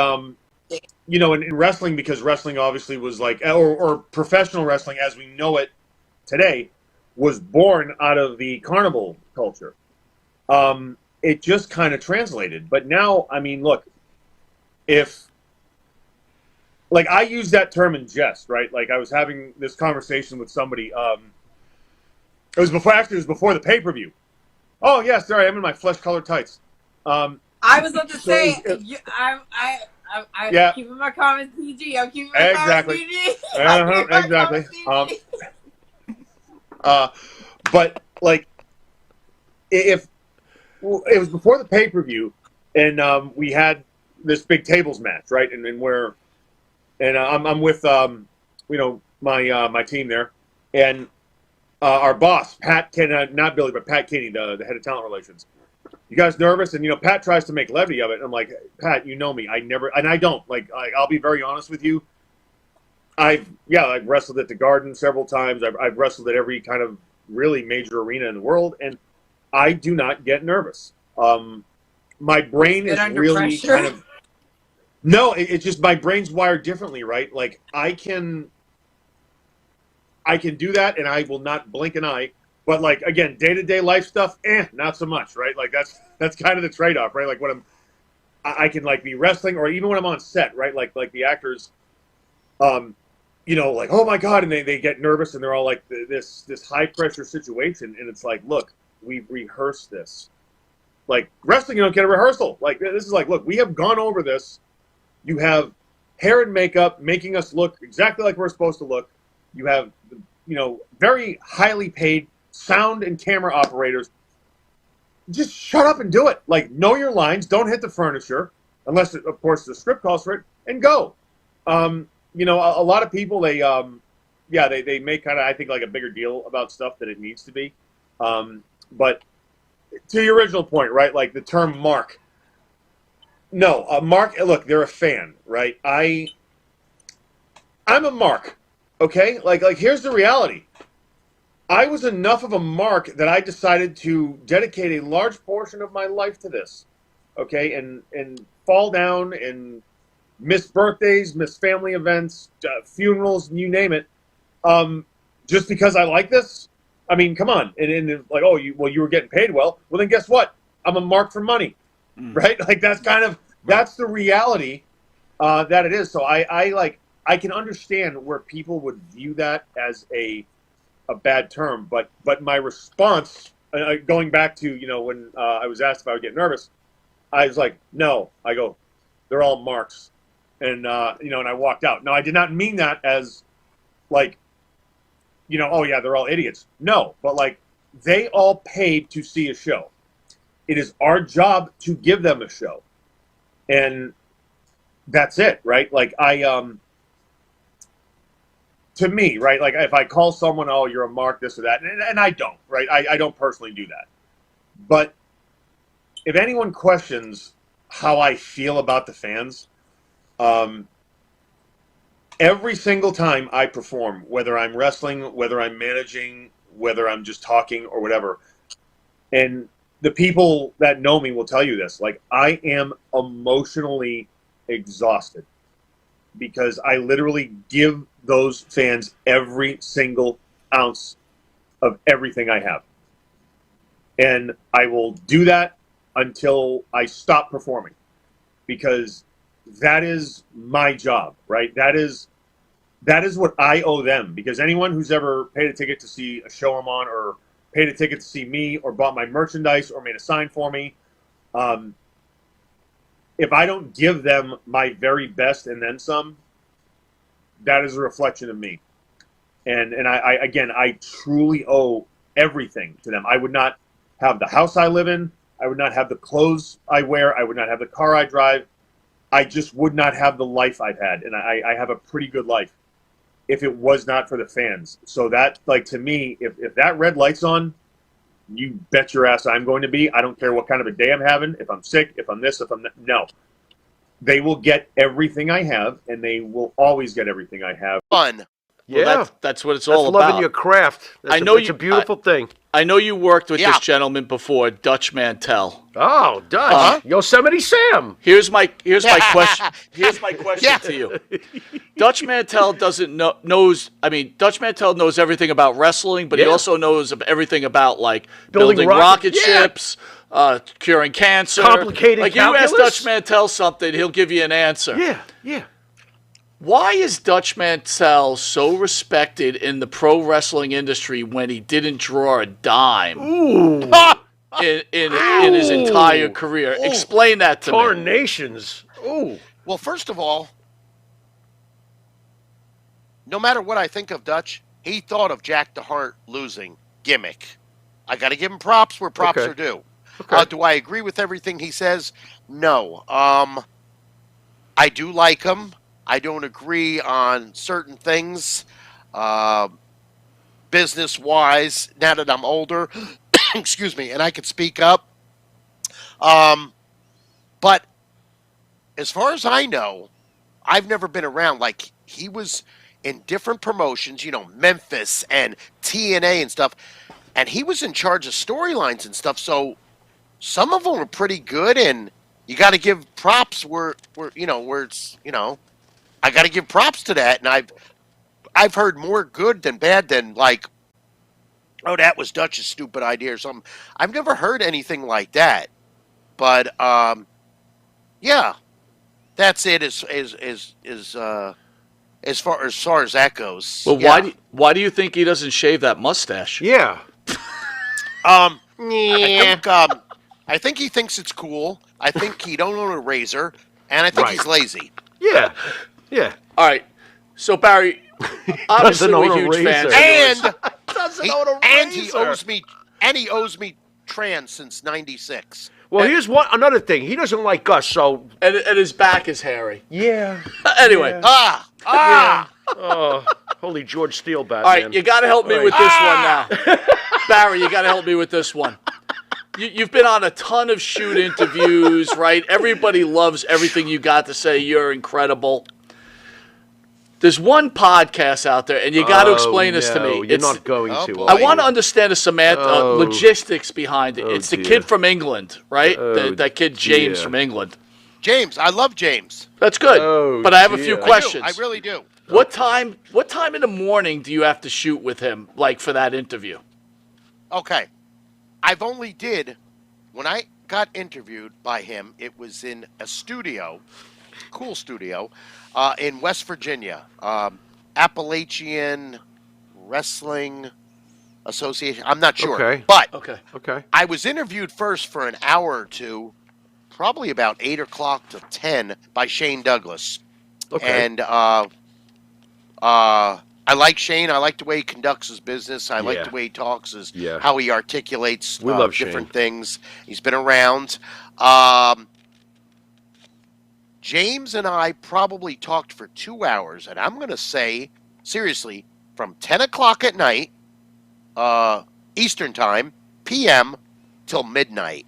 in wrestling, because wrestling obviously was like, or professional wrestling as we know it today, was born out of the carnival culture. It just kind of translated. But now, I mean, look, like, I use that term in jest, right? Like, I was having this conversation with somebody. It was before the pay-per-view. Oh, yeah, sorry, I'm in my flesh-colored tights. I was about to So say, it- I'm Yeah. keeping my comments PG. I'm keeping my Exactly. comments PG. I'm keeping my Exactly. comments PG. But, like, it was before the pay-per-view, and we had this big tables match, right? And I'm with my team there, and our boss, Pat Kenny, not Billy, but Pat Kenny, the head of talent relations. You guys nervous? And Pat tries to make levity of it. And I'm like, Pat, you know me. I never, and I don't. Like, I'll be very honest with you. I've wrestled at the Garden several times. I've wrestled at every kind of really major arena in the world, and I do not get nervous. My brain Good is under really pressure. kind of no. It's just my brain's wired differently, right? Like, I can do that, and I will not blink an eye. But, like, again, day-to-day life stuff, not so much, right? Like, that's kind of the trade-off, right? Like, when I can, like, be wrestling, or even when I'm on set, right? Like the actors, like, oh my God, and they get nervous, and they're all like this high-pressure situation, and it's like, look, we've rehearsed this. Like, wrestling, you don't get a rehearsal. Like, this is like, look, we have gone over this. You have hair and makeup making us look exactly like we're supposed to look. You have, very highly paid sound and camera operators. Just shut up and do it. Like, know your lines. Don't hit the furniture, unless, of course, the script calls for it, and go. A lot of people, they make kind of, I think, like, a bigger deal about stuff than it needs to be. But to your original point, right, like the term mark. No, mark, look, they're a fan, right? I'm a mark, okay? Like, here's the reality. I was enough of a mark that I decided to dedicate a large portion of my life to this, okay? And fall down and miss birthdays, miss family events, funerals, you name it, just because I like this. I mean, come on. And like, oh, you were getting paid well. Well, then guess what? I'm a mark for money, right? Like, that's the reality that it is. So I I can understand where people would view that as a bad term, but my response, going back to when I was asked if I would get nervous, I was like, no. I go, they're all marks, and and I walked out. Now I did not mean that as like, oh yeah, they're all idiots. No, but like they all paid to see a show. It is our job to give them a show, and that's it, right? Like to me, right? Like if I call someone, oh, you're a mark, this or that, and I don't, right? I don't personally do that. But if anyone questions how I feel about the fans, every single time I perform, whether I'm wrestling, whether I'm managing, whether I'm just talking or whatever, and the people that know me will tell you this, like I am emotionally exhausted because I literally give those fans every single ounce of everything I have. And I will do that until I stop performing because that is my job, right? That is what I owe them, because anyone who's ever paid a ticket to see a show I'm on or paid a ticket to see me or bought my merchandise or made a sign for me, if I don't give them my very best and then some, that is a reflection of me. And I truly owe everything to them. I would not have the house I live in. I would not have the clothes I wear. I would not have the car I drive. I just would not have the life I've had. And I have a pretty good life if it was not for the fans. So that, like, to me, if that red light's on, you bet your ass I'm going to be. I don't care what kind of a day I'm having, if I'm sick, if I'm this, if I'm that. No. They will get everything I have, and they will always get everything I have. Fun. Yeah, Well, that's what it's all loving about. your craft. It's a beautiful thing. I know you worked with Yeah. this gentleman before, Dutch Mantel. Oh, Dutch, Uh-huh. Yosemite Sam. Here's my question. Here's my question Yeah. to you. Dutch Mantel knows. I mean, Dutch Mantel knows everything about wrestling, but he Yeah. also knows everything about like Building building rocket- rocket yeah. ships, curing cancer, Complicated Like you ask calculus. Dutch Mantel something, he'll give you an answer. Yeah. Why is Dutch Mantel so respected in the pro wrestling industry when he didn't draw a dime Ooh, in his entire career? Explain that to me. Tornations. Ooh. Well, first of all, no matter what I think of Dutch, he thought of Jack the Heart losing gimmick. I got to give him props where props Okay. are due. Okay. Do I agree with everything he says? No. I do like him. I don't agree on certain things, business-wise. Now that I'm older, excuse me, and I can speak up. But as far as I know, I've never been around. Like, he was in different promotions, Memphis and TNA and stuff, and he was in charge of storylines and stuff. So some of them were pretty good, and you got to give props where it's. I got to give props to that, and I've heard more good than bad than like, oh, that was Dutch's stupid idea or something. I've never heard anything like that, but yeah, that's it as far as that goes. Well, Yeah. why do you think he doesn't shave that mustache? Yeah. I think he thinks it's cool. I think he don't own a razor, and I think Right. he's lazy. Yeah. Yeah. All right. So Barry, obviously Doesn't own we're a huge fans. razor. And Doesn't he, own a and he razor. owes me trans since '96. Well, here's another thing. He doesn't like us, so And his back is hairy. yeah. Anyway, Oh, holy George Steele, Batman. all right, you got to help me with this one now. Barry, you got to help me with this one. You've been on a ton of shoot interviews, right? Everybody loves everything you got to say. You're incredible. There's one podcast out there, and you got to explain this to me. You're not going Oh, to. boy. I want to understand the logistics behind it. Oh, It's the dear. kid from England, right? Oh, That kid James dear. from England. James, I love James. That's good. Oh, but I have a few dear. questions. I really do. What time in the morning do you have to shoot with him, like for that interview? Okay. when I got interviewed by him, it was in a studio cool studio in West Virginia, Appalachian Wrestling Association. I'm not sure, Okay. but Okay. Okay. I was interviewed first for an hour or two, probably about 8 o'clock to 10, by Shane Douglas, Okay. and I like Shane. I like the way he conducts his business. I like Yeah. the way he talks, Yeah. how he articulates We love different Shane. things. He's been around. James and I probably talked for 2 hours, and I'm going to say, seriously, from 10 o'clock at night, Eastern Time, PM, till midnight.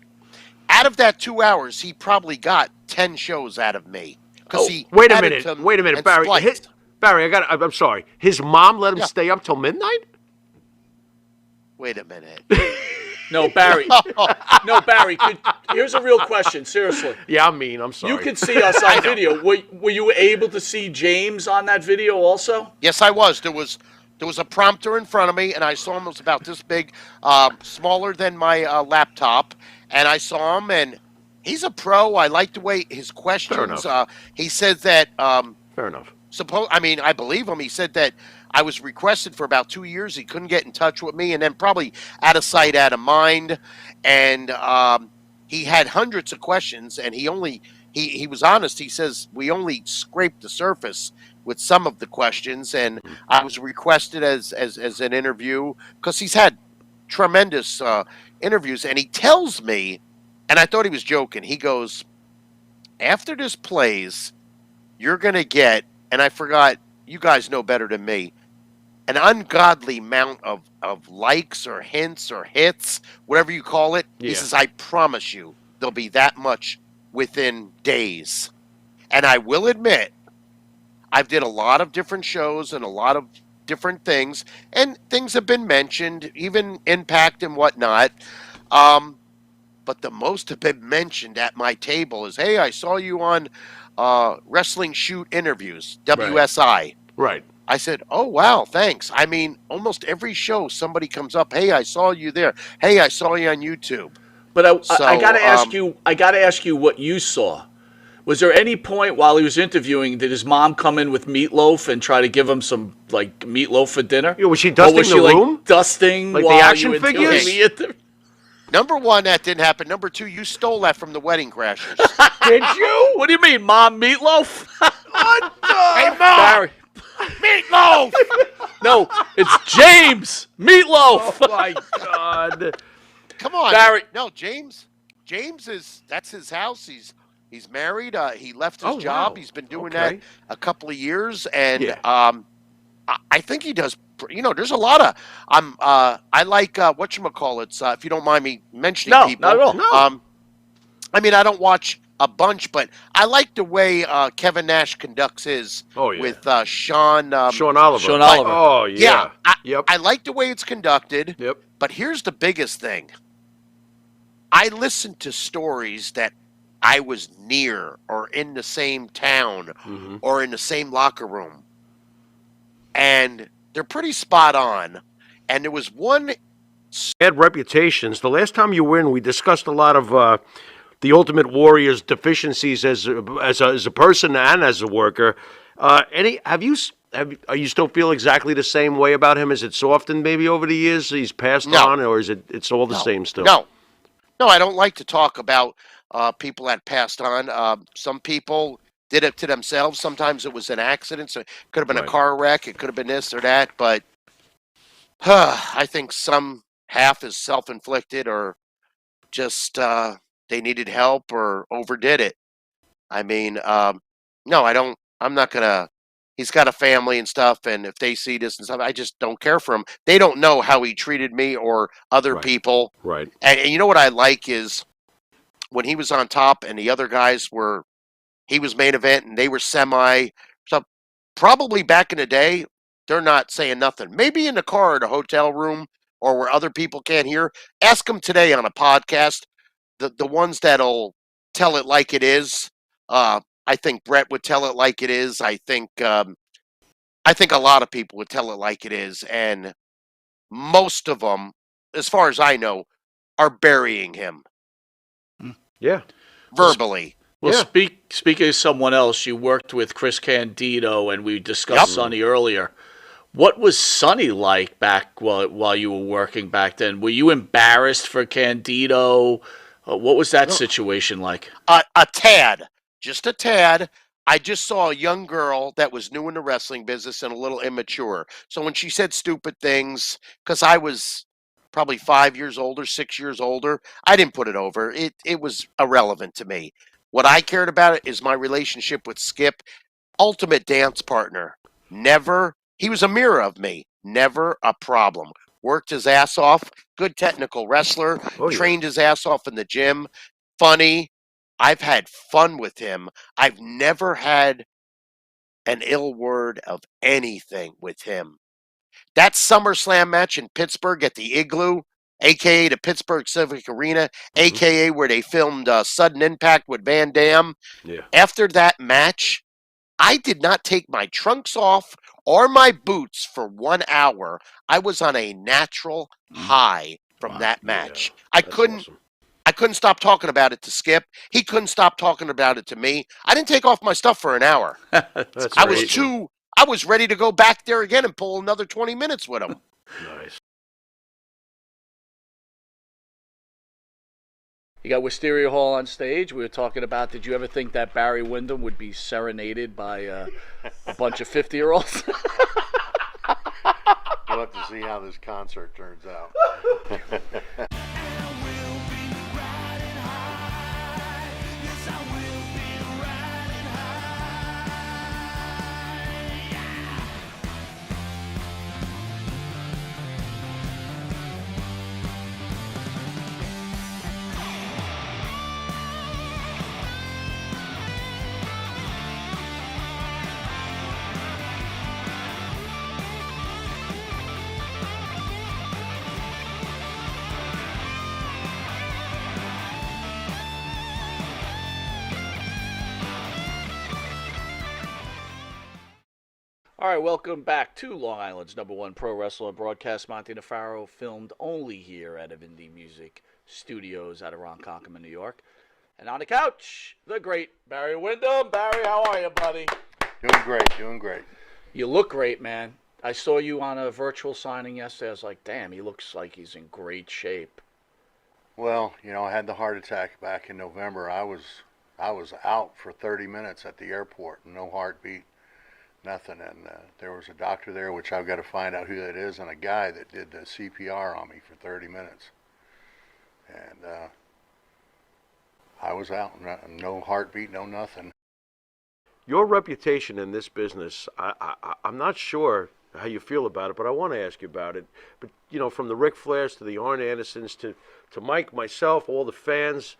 Out of that 2 hours, he probably got 10 shows out of me. Because he Wait a added minute. them Wait a minute, and Barry. spliced. Barry, I'm sorry. His mom let him Yeah. stay up till midnight? Wait a minute. No, Barry. No, Barry. Here's a real question. Seriously. Yeah, I'm mean. I'm sorry. You can see us on video. Were you able to see James on that video also? Yes, I was. There was a prompter in front of me, and I saw him. It was about this big, smaller than my laptop, and I saw him, and he's a pro. I like the way his questions. enough. He said that. Fair enough. I believe him. He said that I was requested for about 2 years. He couldn't get in touch with me, and then probably out of sight, out of mind. And he had hundreds of questions, and he was honest. He says we only scraped the surface with some of the questions, and I was requested as an interview because he's had tremendous interviews. And he tells me, and I thought he was joking. He goes, after this plays, you're gonna get, and I forgot, you guys know better than me, an ungodly amount of likes or hints or hits, whatever you call it. Yeah. He says, I promise you, there'll be that much within days. And I will admit, I've did a lot of different shows and a lot of different things, and things have been mentioned, even Impact and whatnot. But the most have been mentioned at my table is, hey, I saw you on Wrestling Shoot Interviews, WSI. Right. I said, oh, wow, thanks. I mean, almost every show somebody comes up, hey, I saw you there. Hey, I saw you on YouTube. But I So, got to ask you. I got to ask you what you saw. Was there any point while he was interviewing did his mom come in with meatloaf and try to give him some like meatloaf for dinner? Yeah, was she Or dusting was she, the like, room? dusting Like the while action you were doing figures? the interview? Number one, that didn't happen. Number two, you stole that from the Wedding Crashers. Did you? What do you mean, Mom meatloaf? What the? Hey, Mom! Barry. Meatloaf! No, it's James meatloaf. Oh, my God. Come on. Barry. No, James that's his house. He's married. He left his Oh, job. wow. He's been doing Okay. that a couple of years, and Yeah. I think he does. There's a lot of. I like whatchamacallits. If you don't mind me mentioning No, people. not at all. No. I mean, I don't watch a bunch, but I like the way Kevin Nash conducts his Oh, yeah. with Sean. Sean Oliver. Sean Oliver. Oh, yeah. Yep. I like the way it's conducted. Yep. But here's the biggest thing. I listen to stories that I was near or in the same town Mm-hmm. or in the same locker room. And they're pretty spot on. And there was one. Bad reputations. The last time you were in, we discussed a lot of the Ultimate Warrior's deficiencies as a person and as a worker. Are you still feel exactly the same way about him? Is it softened maybe over the years? He's passed No. on, or is it's all the same still? No, I don't like to talk about people that passed on. Some people did it to themselves. Sometimes it was an accident. So it could have been Right. a car wreck. It could have been this or that. But I think some half is self-inflicted or just they needed help or overdid it. I mean, no, I don't. I'm not going to. He's got a family and stuff, and if they see this and stuff, I just don't care for him. They don't know how he treated me or other Right. people. Right. And you know what I like is when he was on top and the other guys he was main event and they were semi. So probably back in the day, they're not saying nothing. Maybe in the car or the hotel room or where other people can't hear. Ask them today on a podcast. The ones that'll tell it like it is. I think Brett would tell it like it is. I think a lot of people would tell it like it is, and most of them, as far as I know, are burying him Yeah. verbally. Well, Yeah. speaking of someone else, you worked with Chris Candido, and we discussed Yep. Sonny earlier. What was Sonny like back while you were working back then? Were you embarrassed for Candido? What was that No. situation like? A tad, just a tad. I just saw a young girl that was new in the wrestling business and a little immature. So when she said stupid things, because I was probably 5 years older, 6 years older, I didn't put it over. It was irrelevant to me. What I cared about it is my relationship with Skip, ultimate dance partner. Never, he was a mirror of me. Never a problem. Worked his ass off. Good technical wrestler. Oh yeah. Trained his ass off in the gym. Funny. I've had fun with him. I've never had an ill word of anything with him. That SummerSlam match in Pittsburgh at the Igloo, aka the Pittsburgh Civic Arena, Mm-hmm. aka where they filmed Sudden Impact with Van Dam. Yeah. After that match, I did not take my trunks off or my boots for 1 hour. I was on a natural high from Wow. that Yeah. match. That's awesome. I couldn't stop talking about it to Skip. He couldn't stop talking about it to me. I didn't take off my stuff for an hour. That's I was awesome. I was ready to go back there again and pull another 20 minutes with him. Nice. You got Wisteria Hall on stage. We were talking about, did you ever think that Barry Windham would be serenaded by a bunch of 50-year-olds? We'll have to see how this concert turns out. All right, welcome back to Long Island's #1 pro wrestler and broadcast, Monty Nefaro, filmed only here at Indie Music Studios out of Ronkonkoma, New York. And on the couch, the great Barry Windham. Barry, how are you, buddy? Doing great, doing great. You look great, man. I saw you on a virtual signing yesterday. I was like, damn, he looks like he's in great shape. Well, you know, I had the heart attack back in November. I was out for 30 minutes at the airport, no heartbeat, nothing. And there was a doctor there, which I've got to find out who that is, and a guy that did the CPR on me for 30 minutes. And I was out, no heartbeat, no nothing. Your reputation in this business, I'm not sure how you feel about it, but I want to ask you about it. But, you know, from the Ric Flairs to the Arn Andersons to Mike, myself, all the fans,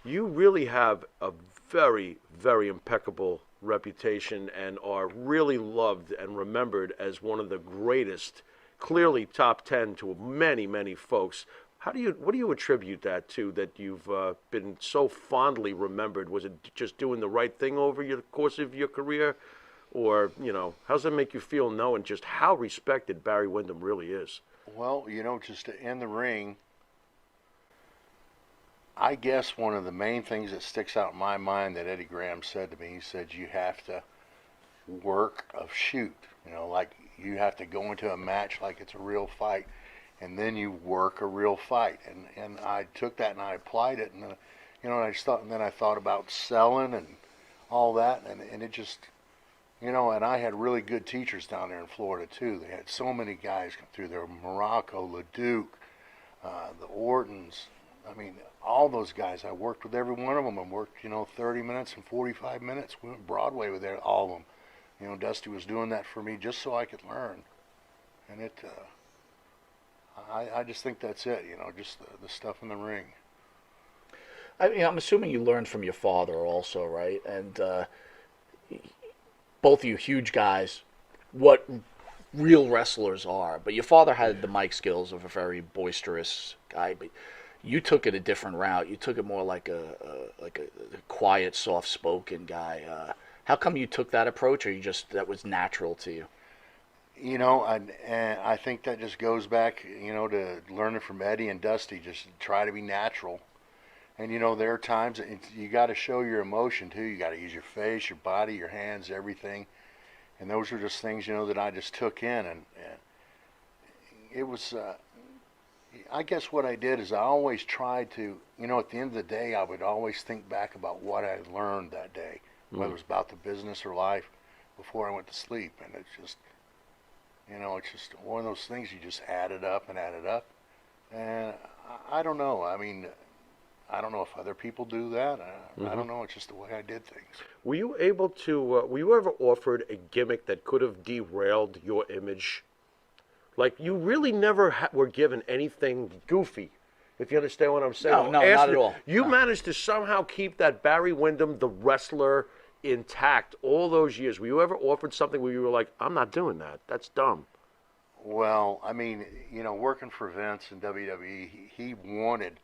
you really have a very, very impeccable reputation and are really loved and remembered as one of the greatest, clearly top 10 to many, many folks. What do you attribute that to, that you've been so fondly remembered? Was it just doing the right thing over the course of your career? Or, you know, how does it make you feel knowing just how respected Barry Windham really is? Well, you know, just in the ring, I guess one of the main things that sticks out in my mind that Eddie Graham said to me, he said, you have to work a shoot. You know, like you have to go into a match like it's a real fight, and then you work a real fight. And I took that and I applied it, and you know, and then I thought about selling and all that, and it just, you know, and I had really good teachers down there in Florida too. They had so many guys come through there: Morocco, LeDuc, the Ortons. I mean, all those guys. I worked with every one of them. I worked, you know, 30 minutes and 45 minutes. We went Broadway with all of them. You know, Dusty was doing that for me just so I could learn. And I just think that's it. You know, just the stuff in the ring. I mean, I'm assuming you learned from your father also, right? And both of you huge guys, what real wrestlers are. But your father had the mic skills of a very boisterous guy, but you took it a different route. You took it more like a quiet, soft-spoken guy. How come you took that approach, or that was natural to you? You know, and I think that just goes back, you know, to learning from Eddie and Dusty. Just try to be natural, And you know, there are times that you got to show your emotion too. You got to use your face, your body, your hands, everything. And those are just things, you know, that I just took in, and it was. I guess what I did is I always tried to, you know, at the end of the day, I would always think back about what I learned that day, whether it was about the business or life, before I went to sleep. And it's just, you know, it's just one of those things you just add it up and add it up. And I don't know. I mean, I don't know if other people do that. I don't know. It's just the way I did things. Were you able to? Were you ever offered a gimmick that could have derailed your image? Like, you really never were given anything goofy, if you understand what I'm saying. No, not at all. You No. managed to somehow keep that Barry Windham, the wrestler, intact all those years. Were you ever offered something where you were like, I'm not doing that. That's dumb. Well, I mean, you know, working for Vince in WWE, he wanted,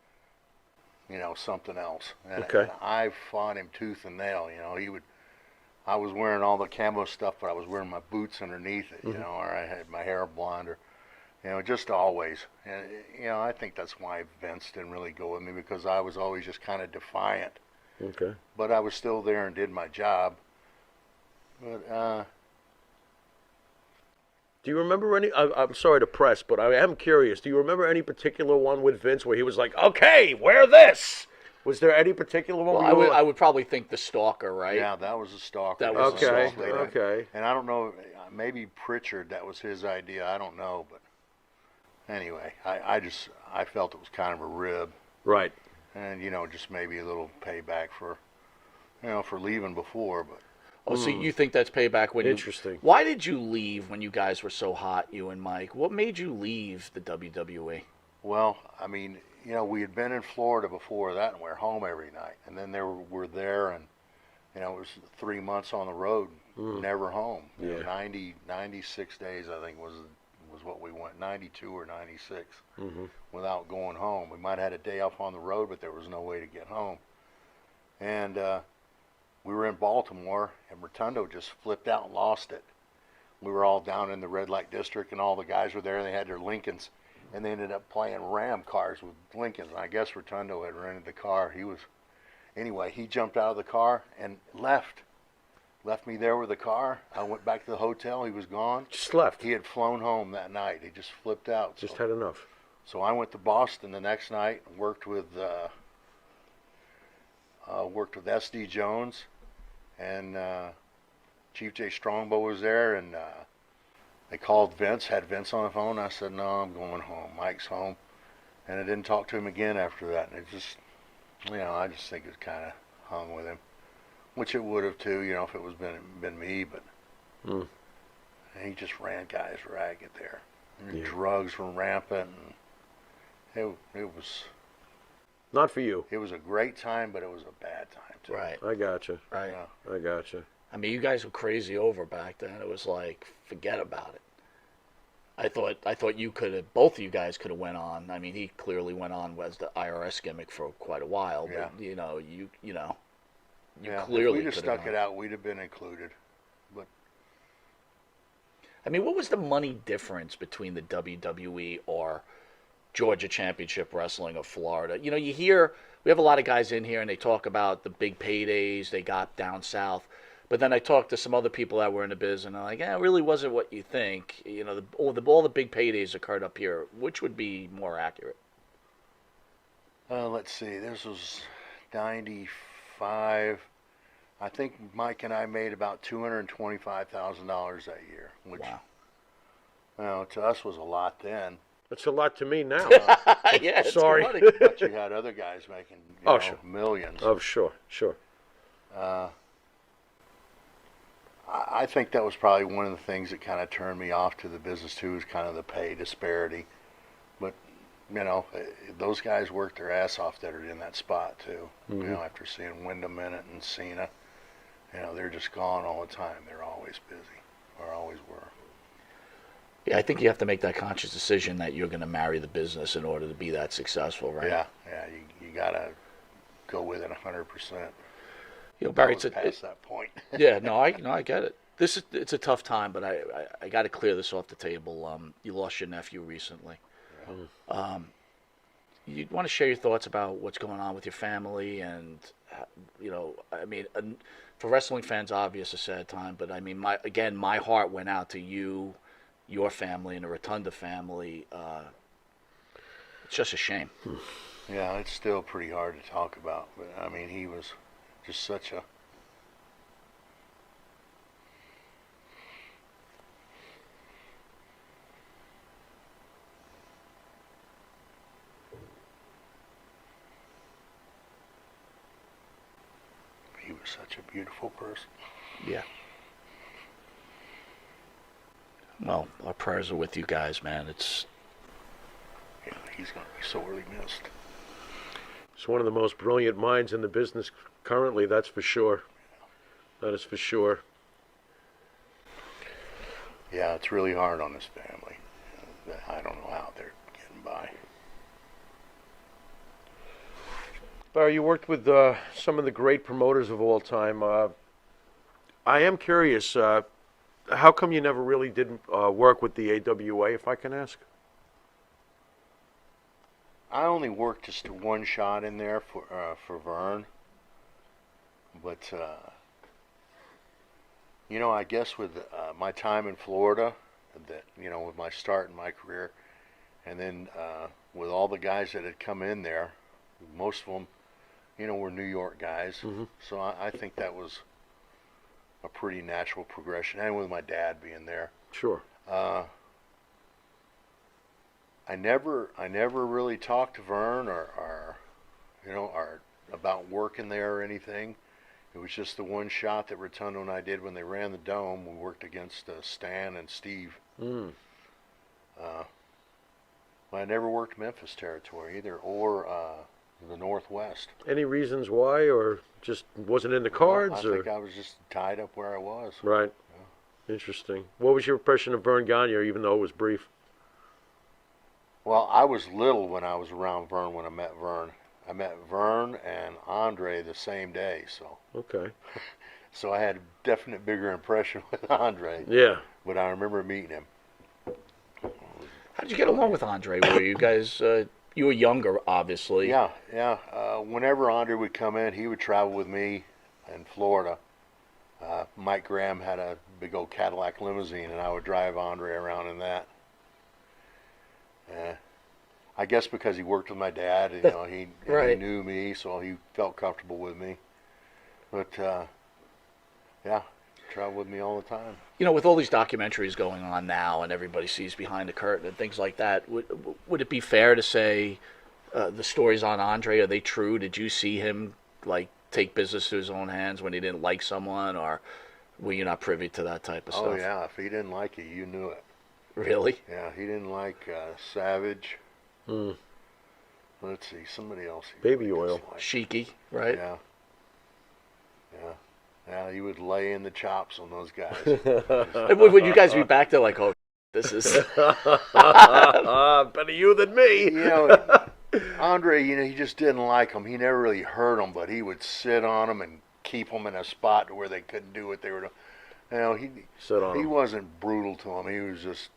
you know, something else. And, Okay. and I fought him tooth and nail. You know, I was wearing all the camo stuff, but I was wearing my boots underneath it, you know, or I had my hair blonde, or, you know, just always. And, you know, I think that's why Vince didn't really go with me, because I was always just kind of defiant. Okay. But I was still there and did my job. But, Do you remember any? I'm sorry to press, but I am curious. Do you remember any particular one with Vince where he was like, "Okay, wear this"? Was there any particular one? Well, where you I would probably think the Stalker, right? yeah, that was a stalker. That was a Okay. stalker. Okay. And I don't know, maybe Pritchard, that was his idea. I don't know, but anyway, I felt it was kind of a rib, Right. and you know, just maybe a little payback for, you know, for leaving before. But Oh, so you think that's payback when Interesting. Why did you leave when you guys were so hot, you and Mike? What made you leave the WWE? well, I mean, you know, we had been in Florida before that, and we were home every night, and then we're there, and you know, it was 3 months on the road, never home. You know, Yeah. 96 days, I think, was what we went, 92 or 96, without going home. We might have had a day off on the road, but there was no way to get home. And we were in Baltimore, and Rotundo just flipped out and lost it. We were all down in the red light district, and all the guys were there, and they had their Lincolns, and they ended up playing Ram cars with Lincolns. And I guess Rotundo had rented the car. Anyway, he jumped out of the car and left me there with the car. I went back to the hotel. He was gone. Just left. He had flown home that night. He just flipped out. Just had enough. So I went to Boston the next night and worked with SD Jones, and Chief J Strongbow was there, and they called Vince, had Vince on the phone. I said, no, I'm going home. Mike's home. And I didn't talk to him again after that. And it just, you know, I just think it kind of hung with him, which it would have too, you know, if it was been me. But he just ran guys ragged there. And drugs were rampant. And it was Not for you. a great time, but it was a bad time too. Right. I gotcha. Right. Yeah. I gotcha. I mean, you guys were crazy over back then. It was like, forget about it. I thought you could have, both of you guys could have went on. I mean, he clearly went on as the IRS gimmick for quite a while, but Yeah. you Yeah, if clearly we just could have stuck it out, we'd have been included. But I mean, what was the money difference between the WWE or Georgia Championship Wrestling of Florida? You know, we have a lot of guys in here and they talk about the big paydays they got down south. But then I talked to some other people that were in the biz, and they're like, it really wasn't what you think. You know, all the big paydays occurred up here. Which would be more accurate? let's see, this was 95. I think Mike and I made about $225,000 that year, which, Wow. you know, to us was a lot then. That's a lot to me now. Yeah, it's Sorry. good money. But you had other guys making, Oh, sure. millions. Oh, sure. I think that was probably one of the things that kind of turned me off to the business too, is kind of the pay disparity. But you know, those guys worked their ass off that are in that spot too. You know, after seeing Windham in it and Cena, you know, they're just gone all the time. They're always busy, or always were. Yeah, I think you have to make that conscious decision that you're going to marry the business in order to be that successful, right? Yeah, you gotta go with it 100%. You know, Barry, Past that point. yeah, no, I get it. It's a tough time, but I got to clear this off the table. You lost your nephew recently. you want to share your thoughts about what's going on with your family, and I mean, for wrestling fans, obvious a sad time, but I mean, my heart went out to you, your family, and the Rotunda family. It's just a shame. Yeah, it's still pretty hard to talk about, but I mean, he was just such a. He was such a beautiful person. Yeah. Well, our prayers are with you guys, man. It's. Yeah, he's going to be sorely missed. He's one of the most brilliant minds in the business currently, that's for sure. That is for sure. Yeah, it's really hard on his family. I don't know how they're getting by. Barry, you worked with some of the great promoters of all time. I am curious, how come you never really did work with the AWA, if I can ask? I only worked just one shot in there for Vern, but I guess with my time in Florida, that with my start in my career, and then with all the guys that had come in there, most of them, were New York guys. Mm-hmm. So I think that was a pretty natural progression, and with my dad being there. Sure. I never really talked to Vern or about working there or anything. It was just the one shot that Rotundo and I did when they ran the Dome. We worked against Stan and Steve. Mm. But I never worked Memphis territory either, or the Northwest. Any reasons why, or just wasn't in the cards? I think I was just tied up where I was. Right. Yeah. Interesting. What was your impression of Vern Gagne, even though it was brief? Well, I was little when I was around Vern when I met Vern. I met Vern and Andre the same day, so. Okay. So I had a definite bigger impression with Andre. Yeah. But I remember meeting him. How did you get along with Andre? Were you guys? You were younger, obviously. Yeah. Whenever Andre would come in, he would travel with me in Florida. Mike Graham had a big old Cadillac limousine, and I would drive Andre around in that. I guess because he worked with my dad, he Right. knew me, so he felt comfortable with me. But traveled with me all the time. With all these documentaries going on now, and everybody sees behind the curtain and things like that, would it be fair to say the stories on Andre, are they true? Did you see him take business to his own hands when he didn't like someone, or were you not privy to that type of stuff? Oh yeah, if he didn't like you, you knew it. Really? Yeah, he didn't like Savage. Mm. Let's see, somebody else. Baby oil. Sheiky, right? Yeah. Yeah, he would lay in the chops on those guys. Would you guys be back there like, oh, this is... Better you than me. Andre, he just didn't like them. He never really hurt them, but he would sit on them and keep them in a spot where they couldn't do what they were doing. He wasn't brutal to them. He was just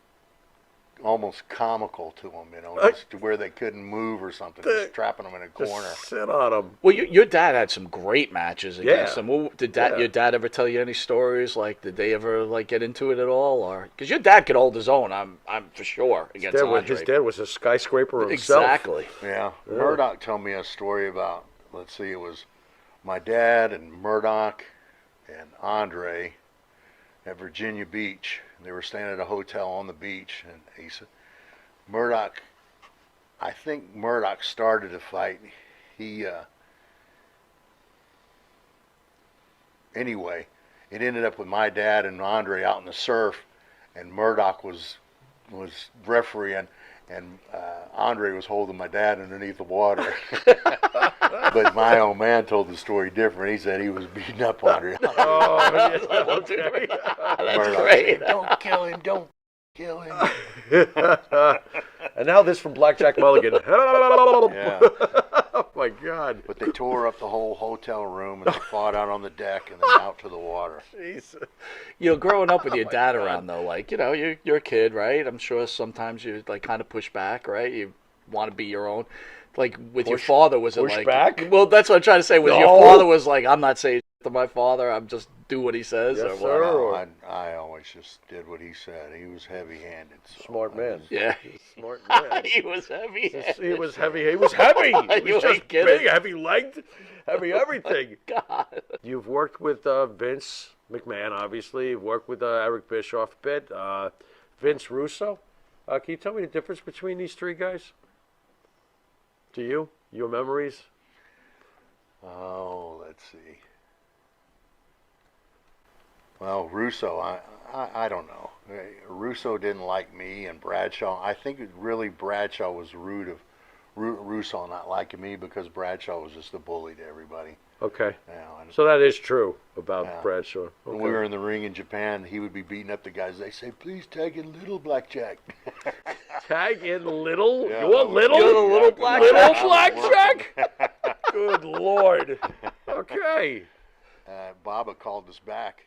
almost comical to them, just to where they couldn't move or something, just trapping them in a corner. Just sit on them. Well, your dad had some great matches against them. Well, Yeah. Your dad ever tell you any stories? Did they ever get into it at all? Or because your dad could hold his own, I'm for sure against Andre. His dad was a skyscraper himself. Exactly. Yeah. Murdoch told me a story about, let's see, it was my dad and Murdoch and Andre at Virginia Beach. They were staying at a hotel on the beach, and he said, I think Murdoch started a fight. Anyway, it ended up with my dad and Andre out in the surf, and Murdoch was refereeing, and Andre was holding my dad underneath the water. But my old man told the story different. He said he was beating up Andre. That's great. Don't kill him. Don't kill him. And now this from Blackjack Mulligan. Yeah. Oh my God. But they tore up the whole hotel room, and they fought out on the deck and then out to the water. Jesus. Growing up with your dad around though, you're a kid, right? I'm sure sometimes you kind of push back, right? You want to be your own. Like with your father, was it push like? back? Well, that's what I'm trying to say. Was your No. father was like, I'm not saying shit to my father. I'm just do what he says. Yes, or what? sir. No, Or- I always just did what he said. He was heavy-handed. So Smart man. Yeah. Smart man. He was heavy. He was heavy. He was heavy. He You was just ain't kidding. big, heavy-legged, heavy everything. God. You've worked with Vince McMahon, obviously. You've worked with Eric Bischoff a bit. Vince Russo. Can you tell me the difference between these three guys? To you? Your memories? Oh, let's see. Well, Russo, I don't know. Russo didn't like me, and Bradshaw. I think really Bradshaw was the root of Russo not liking me, because Bradshaw was just a bully to everybody. Okay. And So that is true about Yeah. Bradshaw. Okay. when we were in the ring in Japan, he would be beating up the guys. They say, "Please tag in Little Blackjack." Tag in little. Yeah, You want little? You're the little blackjack. Little blackjack? Good Lord. Okay. Baba called us back.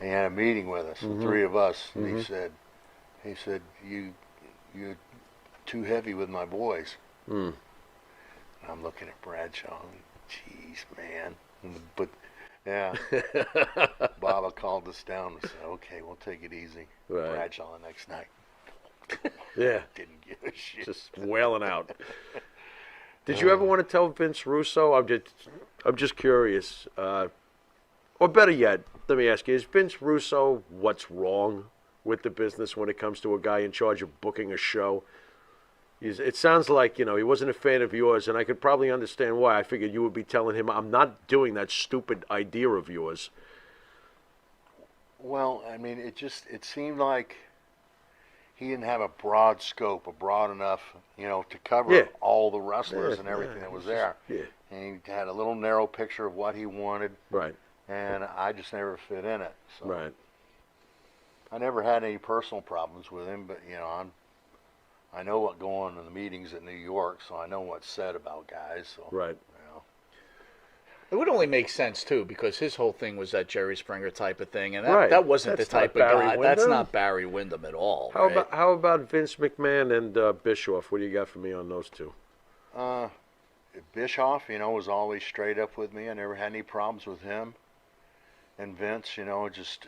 He had a meeting with us, Mm-hmm. the three of us, and he said, you're too heavy with my boys. Mm. And I'm looking at Bradshaw. Jeez, man. But yeah, Baba called us down and said, "Okay, we'll take it easy." Right. Bradshaw the next night Yeah. didn't give a shit. Just wailing out. Did you ever want to tell Vince Russo? I'm just curious. Or better yet, let me ask you: is Vince Russo what's wrong with the business when it comes to a guy in charge of booking a show? It sounds like, he wasn't a fan of yours, and I could probably understand why. I figured you would be telling him, "I'm not doing that stupid idea of yours." Well, I mean, it seemed like he didn't have a broad scope, a broad enough, to cover Yeah. all the wrestlers Yeah, and everything yeah, that was it's there. just- yeah. And he had a little narrow picture of what he wanted, Right. and I just never fit in it. So Right. I never had any personal problems with him, but I know what go on in the meetings at New York, so I know what's said about guys. So Right. It would only make sense too, because his whole thing was that Jerry Springer type of thing, and that, Right. that wasn't That's the type not of Barry guy. That's Windham. not Barry Windham at all. How right? about Vince McMahon and Bischoff? What do you got for me on those two? Bischoff, was always straight up with me. I never had any problems with him. And Vince, just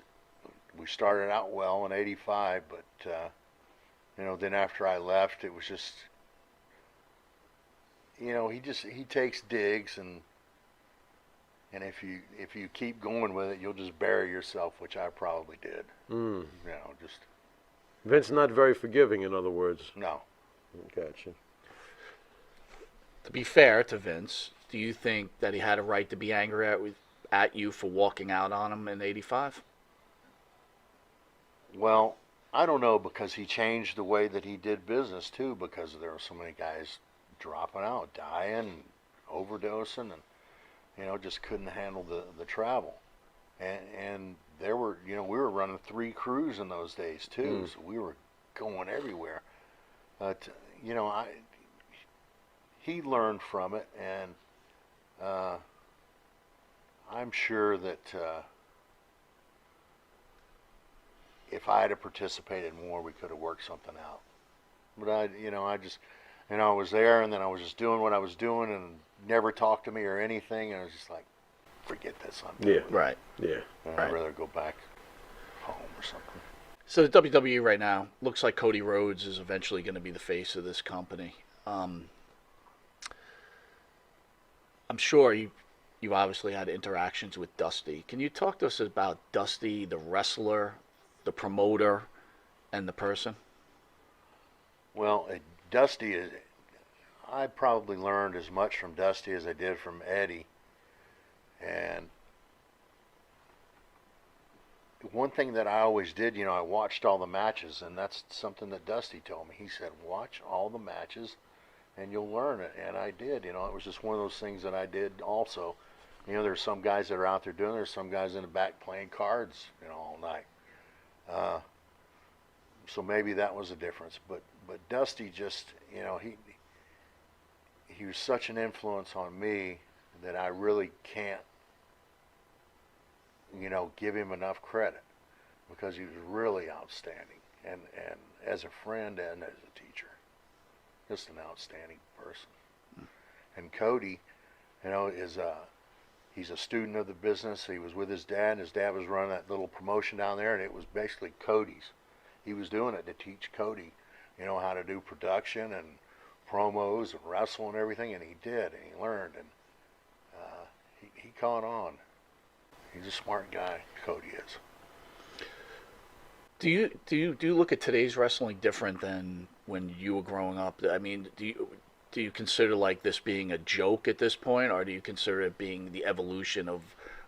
we started out well in '85, but then after I left, it was just, he takes digs, and if you keep going with it, you'll just bury yourself, which I probably did. Mm. Just Vince not very forgiving, in other words. no. Gotcha. To be fair to Vince, do you think that he had a right to be angry at you for walking out on him in '85? Well, I don't know, because he changed the way that he did business too, because there were so many guys dropping out, dying, overdosing, and just couldn't handle the travel. And there were, we were running 3 crews in those days too, so we were going everywhere. But he learned from it, and I'm sure that if I had participated more, we could have worked something out. But I was there, and then I was just doing what I was doing, and never talked to me or anything, and I was just like, forget this, I'm done Yeah. with it. Right. Yeah. And I'd rather go back home or something. So the WWE right now looks like Cody Rhodes is eventually going to be the face of this company. I'm sure you obviously had interactions with Dusty. Can you talk to us about Dusty, the wrestler, the promoter, and the person? Well, Dusty I probably learned as much from Dusty as I did from Eddie. And one thing that I always did, I watched all the matches, and that's something that Dusty told me. He said, watch all the matches and you'll learn it. And I did, it was just one of those things that I did also. There's some guys that are out there doing it. There's some guys in the back playing cards, all night. So maybe that was a difference. But Dusty just, he was such an influence on me that I really can't, give him enough credit, because he was really outstanding, and as a friend and as a teacher, just an outstanding person. And Cody, is he's a student of the business. He was with his dad. His dad was running that little promotion down there, and it was basically Cody's. He was doing it to teach Cody, how to do production and promos and wrestle and everything, and he did, and he learned, and he caught on. He's a smart guy, Cody is. Do you look at today's wrestling different than when you were growing up? I mean, do you consider like this being a joke at this point, or do you consider it being the evolution of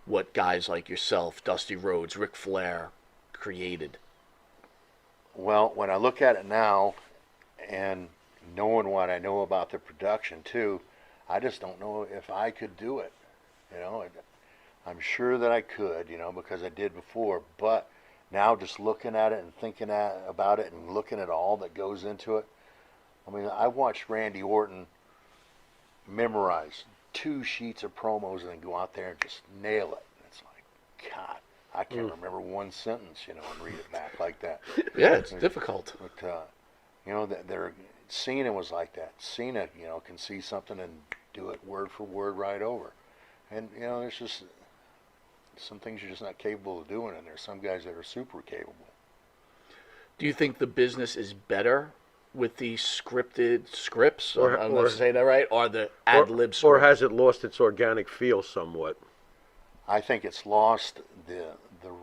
what guys like yourself, Dusty Rhodes, Ric Flair, created? Well, when I look at it now, and knowing what I know about the production too, I just don't know if I could do it. I'm sure that I could, because I did before, but now just looking at it and thinking about it and looking at all that goes into it. I mean, I watched Randy Orton memorize 2 sheets of promos and then go out there and just nail it. And it's like, God, I can't remember one sentence, and read it back like that. Yeah, it's difficult. But, Cena was like that. Cena, can see something and do it word for word right over. And, there's just some things you're just not capable of doing, and there's some guys that are super capable. Do you think the business is better with the scripted scripts? I'm not saying that right, or the ad-lib scripts? Or has it lost its organic feel somewhat? I think it's lost the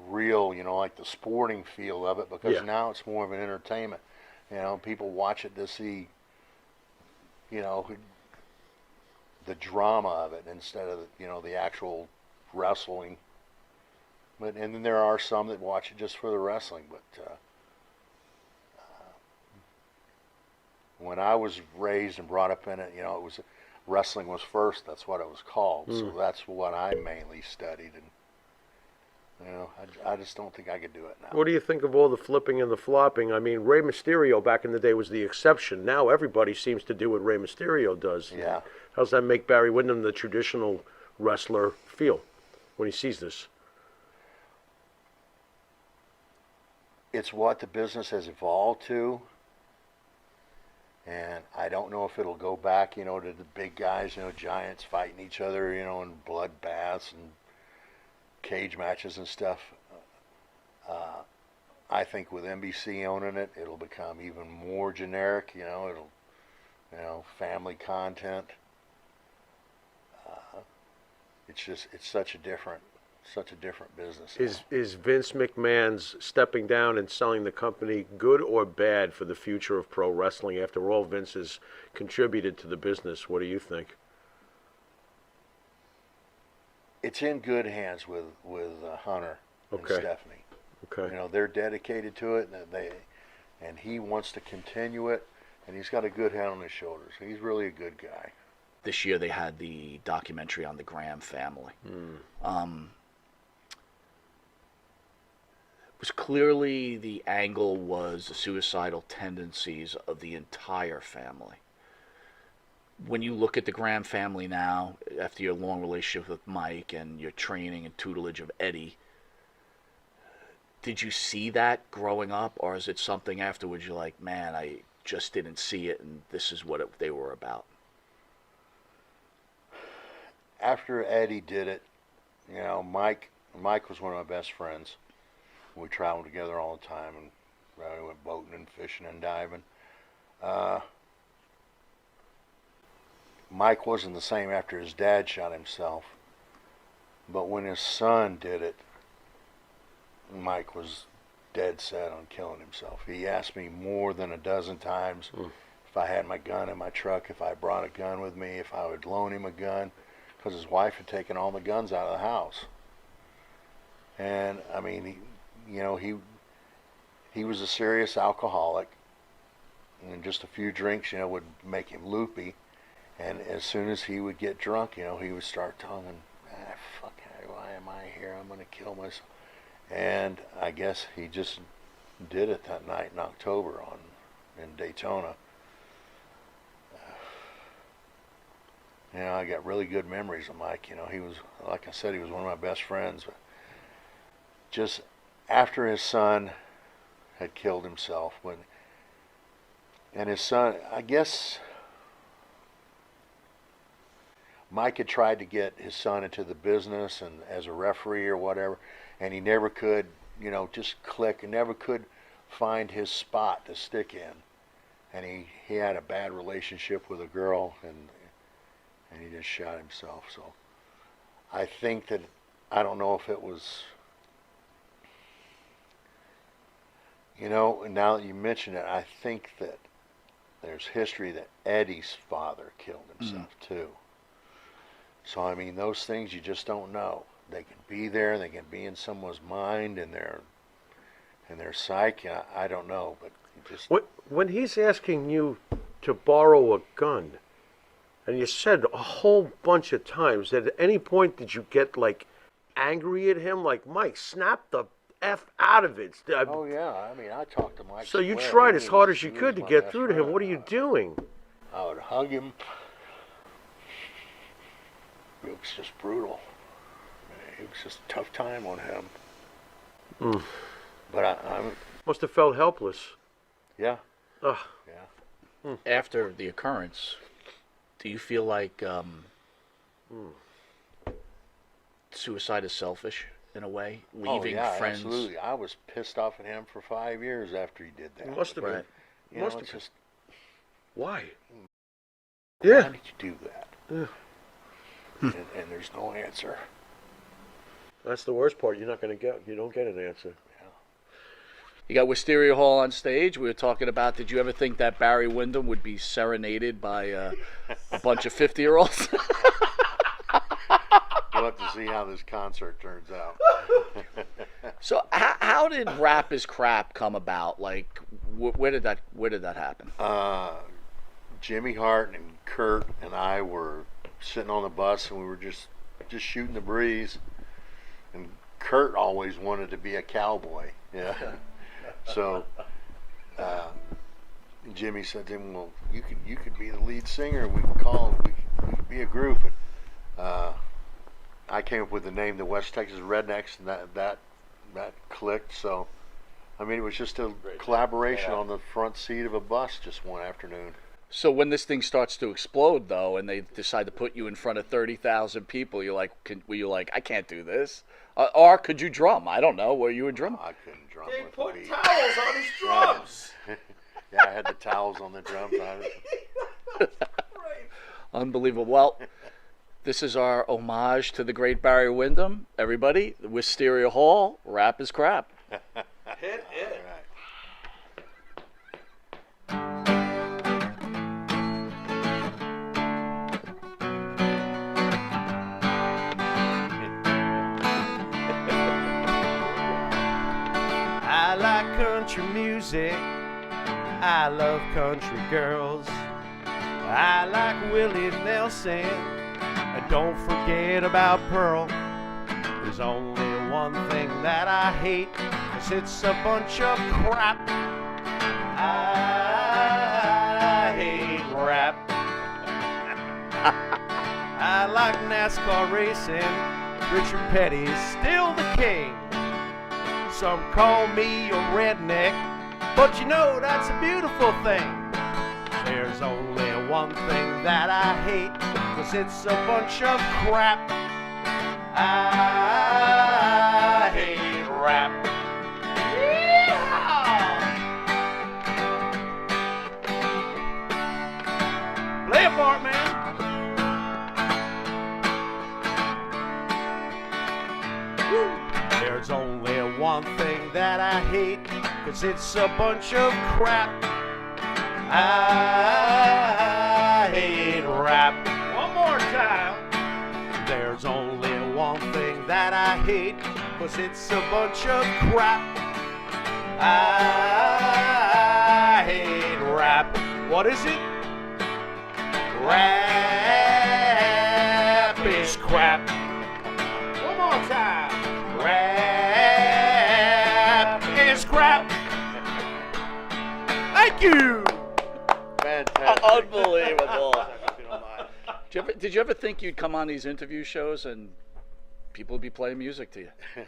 real, like the sporting feel of it, because now it's more of an entertainment. People watch it to see, the drama of it instead of, the actual wrestling. And then there are some that watch it just for the wrestling. But when I was raised and brought up in it, it was wrestling was first. That's what it was called. So that's what I mainly studied. And I just don't think I could do it now. What do you think of all the flipping and the flopping? I mean, Rey Mysterio back in the day was the exception. Now everybody seems to do what Rey Mysterio does. Yeah. How does that make Barry Windham, the traditional wrestler, feel when he sees this? It's what the business has evolved to, and I don't know if it'll go back, to the big guys, giants fighting each other, in bloodbaths and cage matches and stuff. I think with NBC owning it, it'll become even more generic. It'll, family content. It's such a different business. Is Vince McMahon's stepping down and selling the company good or bad for the future of pro wrestling? After all, Vince has contributed to the business. What do you think? It's in good hands with Hunter and Stephanie. Okay. They're dedicated to it, and he wants to continue it, and he's got a good head on his shoulders. He's really a good guy. This year they had the documentary on the Graham family. It was clearly the angle was the suicidal tendencies of the entire family. When you look at the Graham family now, after your long relationship with Mike and your training and tutelage of Eddie, did you see that growing up, or is it something afterwards you're like, man, I just didn't see it, and this is what they were about? After Eddie did it, Mike was one of my best friends. We traveled together all the time, and we went boating and fishing and diving. Mike wasn't the same after his dad shot himself, but when his son did it, Mike was dead set on killing himself. He asked me more than a dozen times if I had my gun in my truck, if I brought a gun with me, if I would loan him a gun, because his wife had taken all the guns out of the house. And I mean, he was a serious alcoholic, and just a few drinks, would make him loopy. And as soon as he would get drunk, he would start talking, fuck, why am I here? I'm going to kill myself. And I guess he just did it that night in October in Daytona. I got really good memories of Mike. He was, like I said, he was one of my best friends. But just after his son had killed himself, and his son, I guess, Mike had tried to get his son into the business and as a referee or whatever, and he never could, just click, and never could find his spot to stick in. And he had a bad relationship with a girl, and he just shot himself. So I think that, I don't know if it was, and now that you mention it, I think that there's history that Eddie's father killed himself too. So I mean, those things you just don't know. They can be there, they can be in someone's mind and their psyche. I don't know, but just when he's asking you to borrow a gun, and you said a whole bunch of times, at any point did you get like angry at him, like, Mike, snap the F out of it? oh yeah, I mean, I talked to Mike. So you square. tried He as hard was- as you he could was to my get best through to him. friend. What are you doing? I would hug him. It was just brutal. It was just a tough time on him. But I'm Must have felt helpless. yeah. Ugh. Yeah. After the occurrence, do you feel like suicide is selfish in a way? Leaving oh, yeah, friends? Absolutely. I was pissed off at him for 5 years after he did that. Must have been. Right. You must know, have it's been. just, Why? why Yeah. did you do that? Yeah. And there's no answer. That's the worst part. You don't get an answer. You got Wisteria Hall on stage. We were talking about, did you ever think that Barry Windham would be serenaded by a bunch of 50-year-olds? We'll have to see how this concert turns out. So how did Rap is Crap come about? Like, where did that happen? Jimmy Hart and Kurt and I were sitting on the bus, and we were just shooting the breeze. And Kurt always wanted to be a cowboy. Yeah. So Jimmy said to him, "Well, you could be the lead singer. We could be a group." And I came up with the name, the West Texas Rednecks, and that clicked. So I mean, it was just a collaboration on the front seat of a bus just one afternoon. So when this thing starts to explode, though, and they decide to put you in front of 30,000 people, were you like, I can't do this? Or could you drum? I don't know. Were you a drummer? I couldn't drum They with put Lee. towels on his drums. Yeah, I had the towels on the drums. Unbelievable. Well, this is our homage to the great Barry Windham. Everybody, the Wisteria Hall, Rap is Crap. Hit it. I like country music. I love country girls. I like Willie Nelson. And don't forget about Pearl. There's only one thing that I hate, 'cause it's a bunch of crap. I hate rap. I like NASCAR racing. Richard Petty's still the king. Some call me a redneck, but you know that's a beautiful thing. There's only one thing that I hate, 'cause it's a bunch of crap. I hate rap. Yeehaw! Play it for it, man. Woo. There's only one thing that I hate, 'cause it's a bunch of crap. I hate rap. One more time. There's only one thing that I hate, 'cause it's a bunch of crap. I hate rap. What is it? Rap is crap. One more time. Rap is crap. Thank you. Fantastic. Unbelievable. Did you ever think you'd come on these interview shows and people would be playing music to you? No.